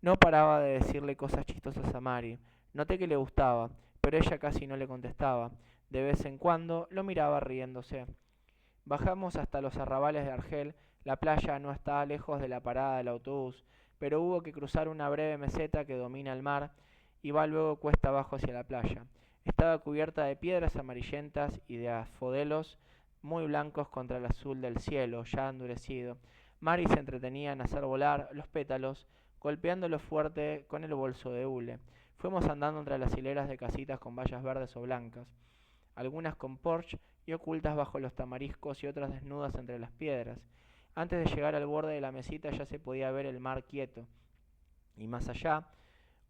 A: no paraba de decirle cosas chistosas a Mary. Noté que le gustaba, pero ella casi no le contestaba. De vez en cuando lo miraba riéndose. Bajamos hasta los arrabales de Argel. La playa no estaba lejos de la parada del autobús, pero hubo que cruzar una breve meseta que domina el mar y va luego cuesta abajo hacia la playa. Estaba cubierta de piedras amarillentas y de afodelos muy blancos contra el azul del cielo, ya endurecido. Mary se entretenía en hacer volar los pétalos, golpeándolo fuerte con el bolso de hule. Fuimos andando entre las hileras de casitas con vallas verdes o blancas, algunas con porche y ocultas bajo los tamariscos y otras desnudas entre las piedras. Antes de llegar al borde de la mesita ya se podía ver el mar quieto, y más allá,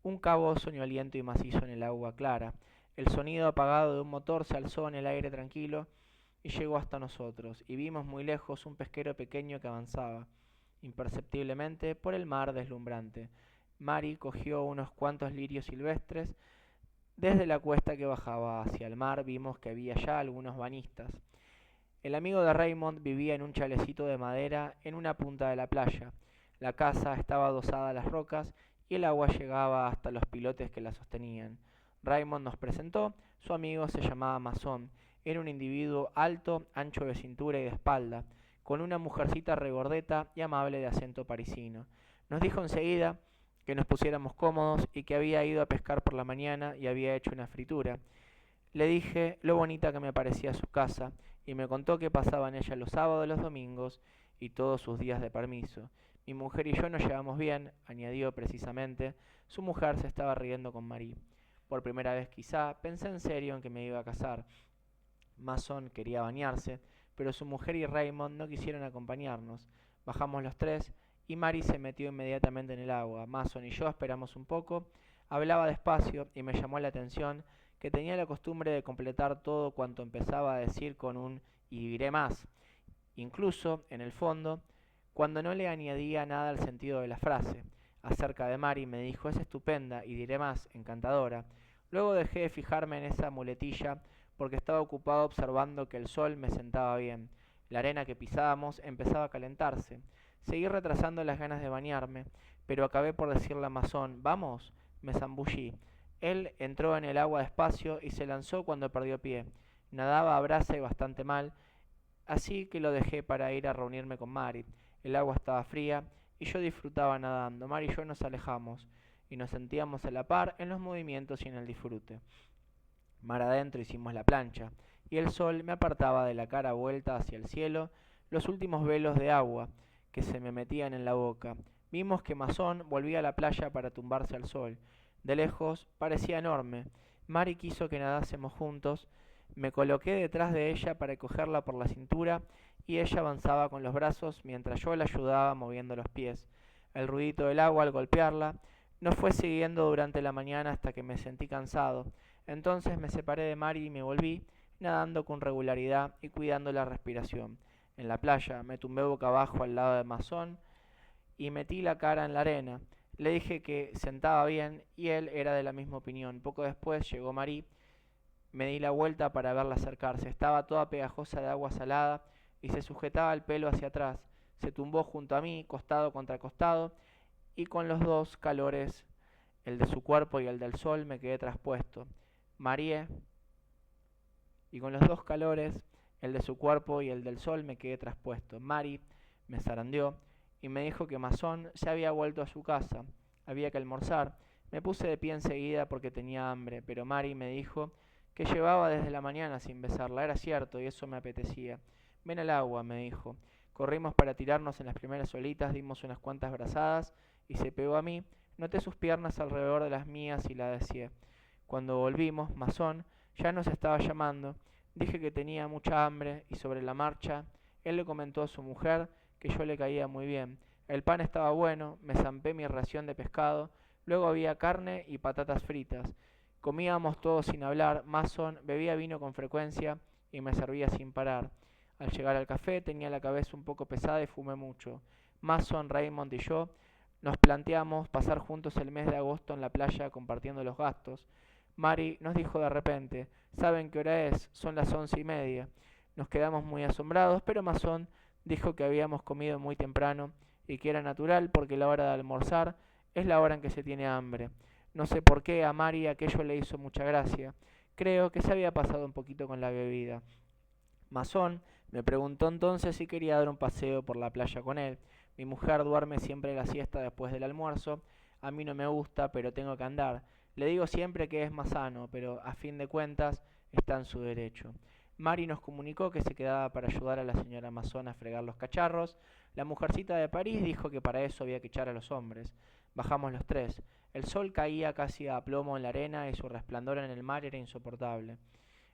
A: un cabo soñoliento y macizo en el agua clara. El sonido apagado de un motor se alzó en el aire tranquilo y llegó hasta nosotros, y vimos muy lejos un pesquero pequeño que avanzaba, imperceptiblemente, por el mar deslumbrante. Mary cogió unos cuantos lirios silvestres. Desde la cuesta que bajaba hacia el mar vimos que había ya algunos bañistas. El amigo de Raymond vivía en un chalecito de madera en una punta de la playa. La casa estaba adosada a las rocas y el agua llegaba hasta los pilotes que la sostenían. Raymond nos presentó. Su amigo se llamaba Masón. Era un individuo alto, ancho de cintura y de espalda, con una mujercita regordeta y amable de acento parisino. Nos dijo enseguida que nos pusiéramos cómodos y que había ido a pescar por la mañana y había hecho una fritura. Le dije lo bonita que me parecía su casa y me contó que pasaba en ella los sábados, los domingos y todos sus días de permiso. Mi mujer y yo nos llevamos bien, añadió precisamente. Su mujer se estaba riendo con Marie. Por primera vez quizá pensé en serio en que me iba a casar. Mason quería bañarse, pero su mujer y Raymond no quisieron acompañarnos. Bajamos los tres y Mary se metió inmediatamente en el agua. Mason y yo esperamos un poco. Hablaba despacio y me llamó la atención que tenía la costumbre de completar todo cuanto empezaba a decir con un y diré más. Incluso, en el fondo, cuando no le añadía nada al sentido de la frase. Acerca de Mary me dijo: es estupenda y diré más, encantadora. Luego dejé de fijarme en esa muletilla porque estaba ocupado observando que el sol me sentaba bien. La arena que pisábamos empezaba a calentarse. Seguí retrasando las ganas de bañarme, pero acabé por decirle a Masón: vamos. Me zambullí. Él entró en el agua despacio y se lanzó cuando perdió pie. Nadaba a brasa y bastante mal, así que lo dejé para ir a reunirme con Mary. El agua estaba fría y yo disfrutaba nadando. Mary y yo nos alejamos y nos sentíamos a la par en los movimientos y en el disfrute. Mar adentro hicimos la plancha, y el sol me apartaba de la cara vuelta hacia el cielo los últimos velos de agua que se me metían en la boca. Vimos que Masón volvía a la playa para tumbarse al sol. De lejos parecía enorme. Mary quiso que nadásemos juntos. Me coloqué detrás de ella para cogerla por la cintura y ella avanzaba con los brazos mientras yo la ayudaba moviendo los pies. El ruidito del agua al golpearla nos fue siguiendo durante la mañana hasta que me sentí cansado. Entonces me separé de Mary y me volví, nadando con regularidad y cuidando la respiración. En la playa me tumbé boca abajo al lado de Masón y metí la cara en la arena. Le dije que sentaba bien y él era de la misma opinión. Poco después llegó Marie. Me di la vuelta para verla acercarse. Estaba toda pegajosa de agua salada y se sujetaba el pelo hacia atrás. Se tumbó junto a mí, costado contra costado, y con los dos calores, el de su cuerpo y el del sol, me quedé traspuesto. Marie, y con los dos calores, el de su cuerpo y el del sol, me quedé traspuesto. Mary me zarandeó y me dijo que Masón se había vuelto a su casa. Había que almorzar. Me puse de pie enseguida porque tenía hambre, pero Mary me dijo que llevaba desde la mañana sin besarla. Era cierto y eso me apetecía. Ven al agua, me dijo. Corrimos para tirarnos en las primeras olitas, dimos unas cuantas brazadas y se pegó a mí. Noté sus piernas alrededor de las mías y la deseé. Cuando volvimos, Masón ya nos estaba llamando. Dije que tenía mucha hambre y sobre la marcha él le comentó a su mujer que yo le caía muy bien. El pan estaba bueno, me zampé mi ración de pescado, luego había carne y patatas fritas. Comíamos todos sin hablar. Mason bebía vino con frecuencia y me servía sin parar. Al llegar al café tenía la cabeza un poco pesada y fumé mucho. Mason, Raymond y yo nos planteamos pasar juntos el mes de agosto en la playa compartiendo los gastos. Mary nos dijo de repente: ¿saben qué hora es? Son las 11:30. Nos quedamos muy asombrados, pero Mason Dijo que habíamos comido muy temprano y que era natural porque la hora de almorzar es la hora en que se tiene hambre. No sé por qué a Mari aquello le hizo mucha gracia. Creo que se había pasado un poquito con la bebida. Masón me preguntó entonces si quería dar un paseo por la playa con él. Mi mujer duerme siempre la siesta después del almuerzo. A mí no me gusta, pero tengo que andar. Le digo siempre que es más sano, pero a fin de cuentas está en su derecho. Mari nos comunicó que se quedaba para ayudar a la señora Masón a fregar los cacharros. La mujercita de París dijo que para eso había que echar a los hombres. Bajamos los tres. El sol caía casi a plomo en la arena y su resplandor en el mar era insoportable.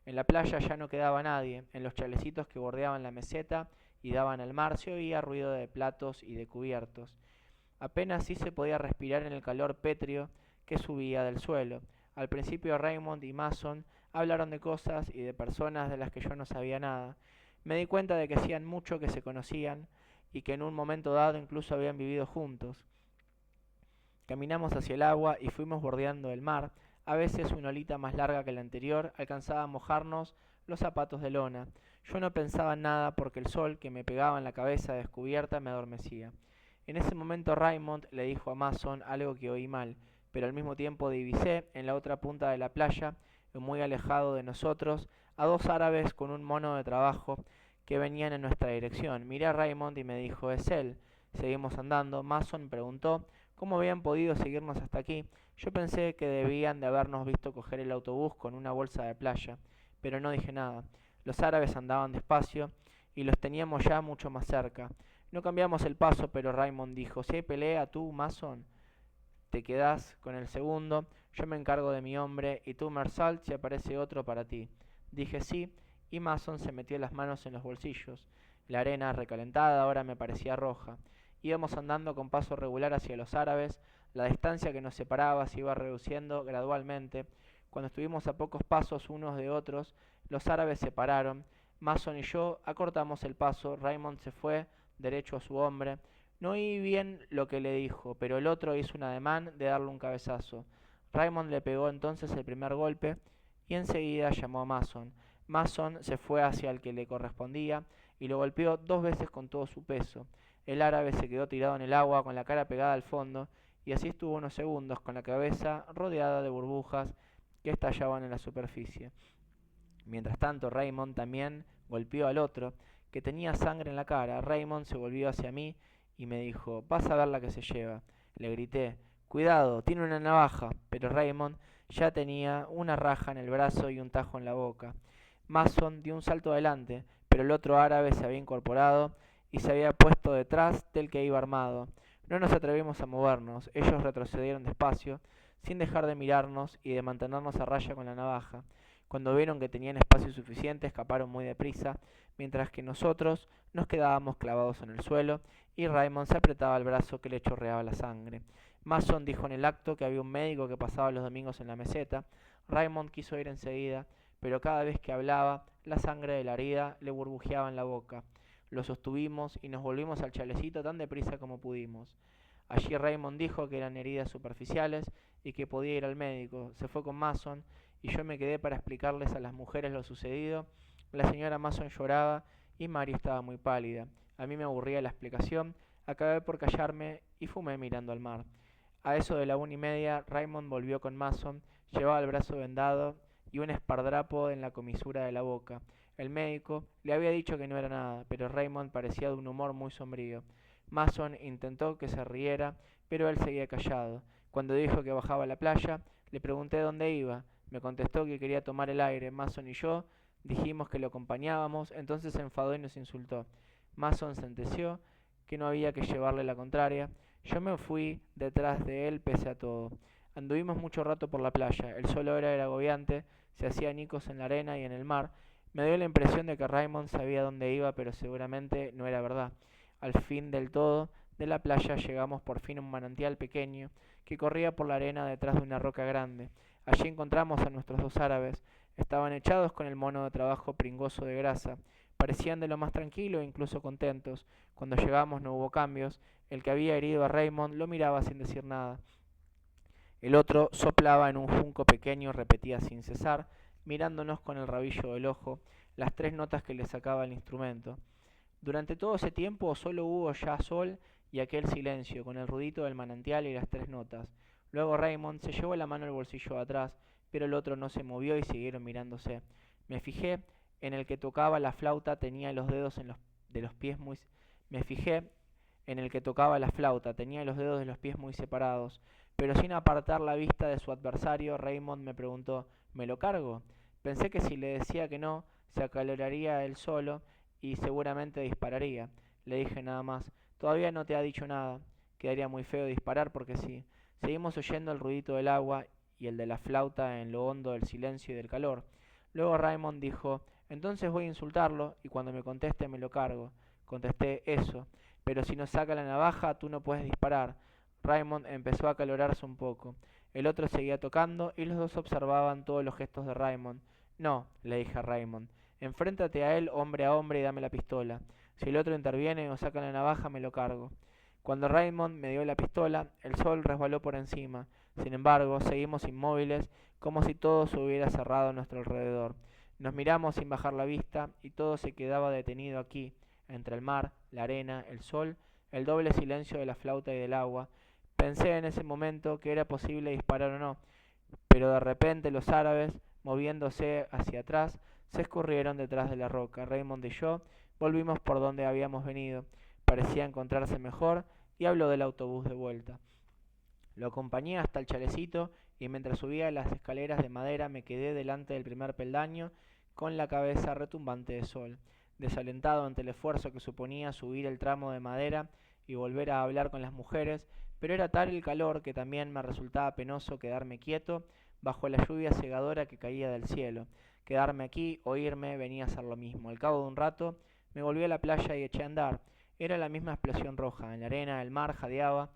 A: En la playa ya no quedaba nadie. En los chalecitos que bordeaban la meseta y daban al mar se oía ruido de platos y de cubiertos. Apenas sí se podía respirar en el calor pétreo que subía del suelo. Al principio Raymond y Mason hablaron de cosas y de personas de las que yo no sabía nada. Me di cuenta de que hacían mucho que se conocían y que en un momento dado incluso habían vivido juntos. Caminamos hacia el agua y fuimos bordeando el mar. A veces una olita más larga que la anterior alcanzaba a mojarnos los zapatos de lona. Yo no pensaba en nada porque el sol que me pegaba en la cabeza descubierta me adormecía. En ese momento Raymond le dijo a Mason algo que oí mal, pero al mismo tiempo divisé en la otra punta de la playa, muy alejado de nosotros, a dos árabes con un mono de trabajo que venían en nuestra dirección. Miré a Raymond y me dijo, es él. Seguimos andando. Mason preguntó cómo habían podido seguirnos hasta aquí. Yo pensé que debían de habernos visto coger el autobús con una bolsa de playa, pero no dije nada. Los árabes andaban despacio y los teníamos ya mucho más cerca. No cambiamos el paso, pero Raymond dijo, si hay pelea, tú, Mason, te quedás con el segundo, yo me encargo de mi hombre, y tú, Mersalt, si aparece otro para ti. Dije sí, y Mason se metió las manos en los bolsillos. La arena, recalentada, ahora me parecía roja. Íbamos andando con paso regular hacia los árabes, la distancia que nos separaba se iba reduciendo gradualmente. Cuando estuvimos a pocos pasos unos de otros, los árabes se pararon. Mason y yo acortamos el paso, Raymond se fue derecho a su hombre. No oí bien lo que le dijo, pero el otro hizo un ademán de darle un cabezazo. Raymond le pegó entonces el primer golpe y enseguida llamó a Mason. Mason se fue hacia el que le correspondía y lo golpeó dos veces con todo su peso. El árabe se quedó tirado en el agua con la cara pegada al fondo y así estuvo unos segundos con la cabeza rodeada de burbujas que estallaban en la superficie. Mientras tanto, Raymond también golpeó al otro, que tenía sangre en la cara. Raymond se volvió hacia mí y me dijo, vas a ver la que se lleva. Le grité, cuidado, tiene una navaja, pero Raymond ya tenía una raja en el brazo y un tajo en la boca. Mason dio un salto adelante, pero el otro árabe se había incorporado y se había puesto detrás del que iba armado. No nos atrevimos a movernos, ellos retrocedieron despacio, sin dejar de mirarnos y de mantenernos a raya con la navaja. Cuando vieron que tenían espacio suficiente, escaparon muy deprisa, mientras que nosotros nos quedábamos clavados en el suelo y Raymond se apretaba el brazo que le chorreaba la sangre. Mason dijo en el acto que había un médico que pasaba los domingos en la meseta. Raymond quiso ir enseguida, pero cada vez que hablaba, la sangre de la herida le burbujeaba en la boca. Lo sostuvimos y nos volvimos al chalecito tan deprisa como pudimos. Allí Raymond dijo que eran heridas superficiales y que podía ir al médico. Se fue con Mason y yo me quedé para explicarles a las mujeres lo sucedido. La señora Mason lloraba y Mary estaba muy pálida. A mí me aburría la explicación, acabé por callarme y fumé mirando al mar. A eso de la 1:30, Raymond volvió con Mason, llevaba el brazo vendado y un esparadrapo en la comisura de la boca. El médico le había dicho que no era nada, pero Raymond parecía de un humor muy sombrío. Mason intentó que se riera, pero él seguía callado. Cuando dijo que bajaba a la playa, le pregunté dónde iba. Me contestó que quería tomar el aire. Mason y yo dijimos que lo acompañábamos, entonces se enfadó y nos insultó. Mason sentenció que no había que llevarle la contraria. Yo me fui detrás de él pese a todo. Anduvimos mucho rato por la playa. El sol ahora era agobiante, se hacía anicos en la arena y en el mar. Me dio la impresión de que Raymond sabía dónde iba, pero seguramente no era verdad. Al fin del todo de la playa llegamos por fin a un manantial pequeño que corría por la arena detrás de una roca grande. Allí encontramos a nuestros dos árabes. Estaban echados con el mono de trabajo pringoso de grasa. Parecían de lo más tranquilo e incluso contentos. Cuando llegamos no hubo cambios. El que había herido a Raymond lo miraba sin decir nada. El otro soplaba en un junco pequeño y repetía sin cesar, mirándonos con el rabillo del ojo, las tres notas que le sacaba el instrumento. Durante todo ese tiempo solo hubo ya sol y aquel silencio, con el ruidito del manantial y las tres notas. Luego Raymond se llevó la mano al bolsillo de atrás, pero el otro no se movió y siguieron mirándose. Me fijé en el que tocaba la flauta tenía los dedos de los pies muy... Me fijé en el que tocaba la flauta tenía los dedos de los pies muy separados, pero sin apartar la vista de su adversario, Raymond me preguntó, ¿me lo cargo? Pensé que si le decía que no, se acaloraría él solo y seguramente dispararía. Le dije nada más, todavía no te ha dicho nada. Quedaría muy feo disparar porque sí. Seguimos oyendo el ruidito del agua y el de la flauta en lo hondo del silencio y del calor. Luego Raymond dijo, entonces voy a insultarlo y cuando me conteste me lo cargo. Contesté eso, pero si nos saca la navaja tú no puedes disparar. Raymond empezó a acalorarse un poco. El otro seguía tocando y los dos observaban todos los gestos de Raymond. No, le dije a Raymond, enfréntate a él hombre a hombre y dame la pistola. Si el otro interviene o saca la navaja me lo cargo. Cuando Raymond me dio la pistola, el sol resbaló por encima. Sin embargo, seguimos inmóviles, como si todo se hubiera cerrado a nuestro alrededor. Nos miramos sin bajar la vista y todo se quedaba detenido aquí, entre el mar, la arena, el sol, el doble silencio de la flauta y del agua. Pensé en ese momento que era posible disparar o no, pero de repente los árabes, moviéndose hacia atrás, se escurrieron detrás de la roca. Raymond y yo volvimos por donde habíamos venido. Parecía encontrarse mejor y habló del autobús de vuelta. Lo acompañé hasta el chalecito y mientras subía las escaleras de madera me quedé delante del primer peldaño con la cabeza retumbante de sol, desalentado ante el esfuerzo que suponía subir el tramo de madera y volver a hablar con las mujeres, pero era tal el calor que también me resultaba penoso quedarme quieto bajo la lluvia cegadora que caía del cielo. Quedarme aquí o irme venía a ser lo mismo. Al cabo de un rato me volví a la playa y eché a andar. Era la misma explosión roja. En la arena el mar jadeaba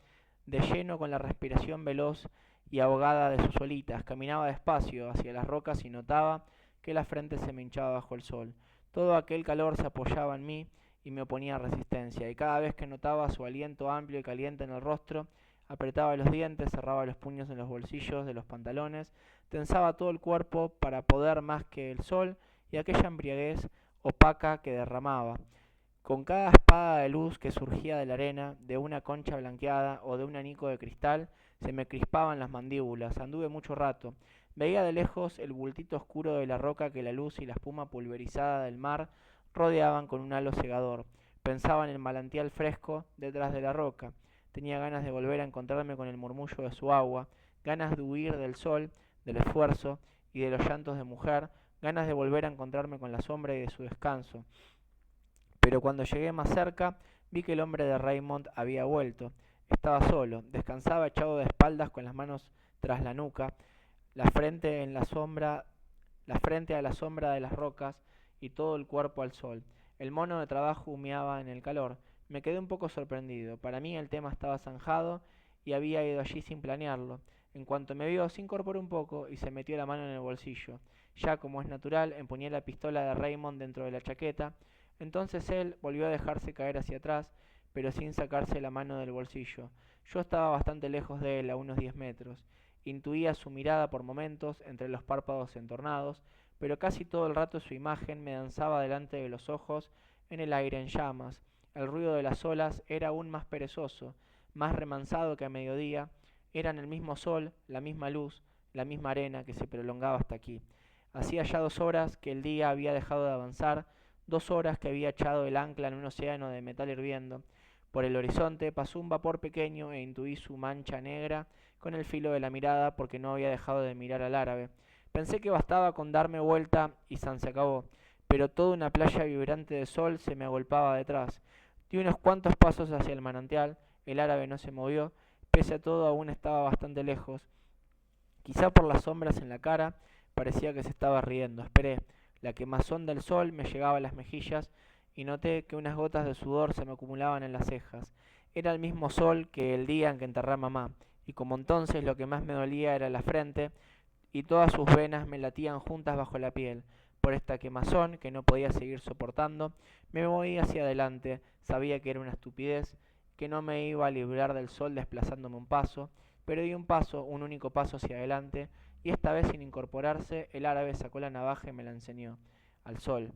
A: de lleno con la respiración veloz y ahogada de sus olitas. Caminaba despacio hacia las rocas y notaba que la frente se me hinchaba bajo el sol. Todo aquel calor se apoyaba en mí y me oponía resistencia, y cada vez que notaba su aliento amplio y caliente en el rostro, apretaba los dientes, cerraba los puños en los bolsillos de los pantalones, tensaba todo el cuerpo para poder más que el sol y aquella embriaguez opaca que derramaba. Con cada espada de luz que surgía de la arena, de una concha blanqueada o de un anico de cristal, se me crispaban las mandíbulas. Anduve mucho rato. Veía de lejos el bultito oscuro de la roca que la luz y la espuma pulverizada del mar rodeaban con un halo cegador. Pensaba en el manantial fresco detrás de la roca. Tenía ganas de volver a encontrarme con el murmullo de su agua, ganas de huir del sol, del esfuerzo y de los llantos de mujer, ganas de volver a encontrarme con la sombra y de su descanso. Pero cuando llegué más cerca, vi que el hombre de Raymond había vuelto. Estaba solo, descansaba echado de espaldas con las manos tras la nuca, la frente a la sombra de las rocas y todo el cuerpo al sol. El mono de trabajo humeaba en el calor. Me quedé un poco sorprendido. Para mí el tema estaba zanjado y había ido allí sin planearlo. En cuanto me vio, se incorporó un poco y se metió la mano en el bolsillo. Ya, como es natural, empuñé la pistola de Raymond dentro de la chaqueta. Entonces él volvió a dejarse caer hacia atrás, pero sin sacarse la mano del bolsillo. Yo estaba bastante lejos de él, a unos 10 metros. Intuía su mirada por momentos, entre los párpados entornados, pero casi todo el rato su imagen me danzaba delante de los ojos en el aire en llamas. El ruido de las olas era aún más perezoso, más remansado que a mediodía. Eran el mismo sol, la misma luz, la misma arena que se prolongaba hasta aquí. Hacía ya 2 horas que el día había dejado de avanzar, 2 horas que había echado el ancla en un océano de metal hirviendo. Por el horizonte pasó un vapor pequeño e intuí su mancha negra con el filo de la mirada porque no había dejado de mirar al árabe. Pensé que bastaba con darme vuelta y se acabó, pero toda una playa vibrante de sol se me agolpaba detrás. Di unos cuantos pasos hacia el manantial, el árabe no se movió, pese a todo aún estaba bastante lejos. Quizá por las sombras en la cara, parecía que se estaba riendo. Esperé. La quemazón del sol me llegaba a las mejillas y noté que unas gotas de sudor se me acumulaban en las cejas. Era el mismo sol que el día en que enterré a mamá, y como entonces lo que más me dolía era la frente, y todas sus venas me latían juntas bajo la piel. Por esta quemazón, que no podía seguir soportando, me moví hacia adelante. Sabía que era una estupidez, que no me iba a librar del sol desplazándome un paso, pero di un paso, un único paso hacia adelante, y esta vez sin incorporarse, el árabe sacó la navaja y me la enseñó. Al sol.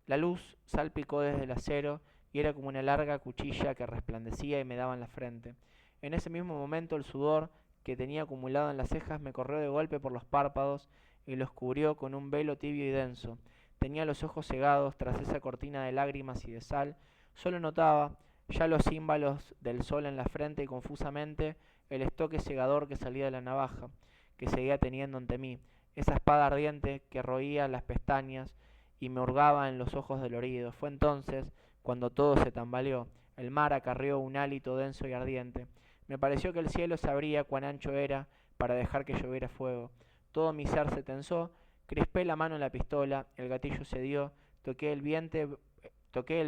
A: La luz salpicó desde el acero y era como una larga cuchilla que resplandecía y me daba en la frente. En ese mismo momento el sudor que tenía acumulado en las cejas me corrió de golpe por los párpados y los cubrió con un velo tibio y denso. Tenía los ojos cegados tras esa cortina de lágrimas y de sal. Solo notaba ya los címbalos del sol en la frente y confusamente el estoque cegador que salía de la navaja, que seguía teniendo ante mí, esa espada ardiente que roía las pestañas y me hurgaba en los ojos doloridos. Fue entonces cuando todo se tambaleó. El mar acarreó un hálito denso y ardiente. Me pareció que el cielo sabría cuán ancho era para dejar que lloviera fuego. Todo mi ser se tensó, crispé la mano en la pistola, el gatillo cedió, toqué el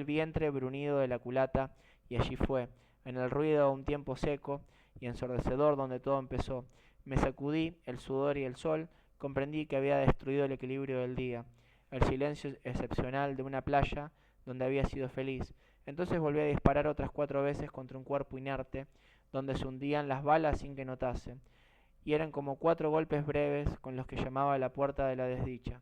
A: vientre brunido de la culata y allí fue, en el ruido a un tiempo seco y ensordecedor donde todo empezó. Me sacudí el sudor y el sol, comprendí que había destruido el equilibrio del día, el silencio excepcional de una playa donde había sido feliz. Entonces volví a disparar otras 4 veces contra un cuerpo inerte, donde se hundían las balas sin que notase, y eran como 4 golpes breves con los que llamaba a la puerta de la desdicha.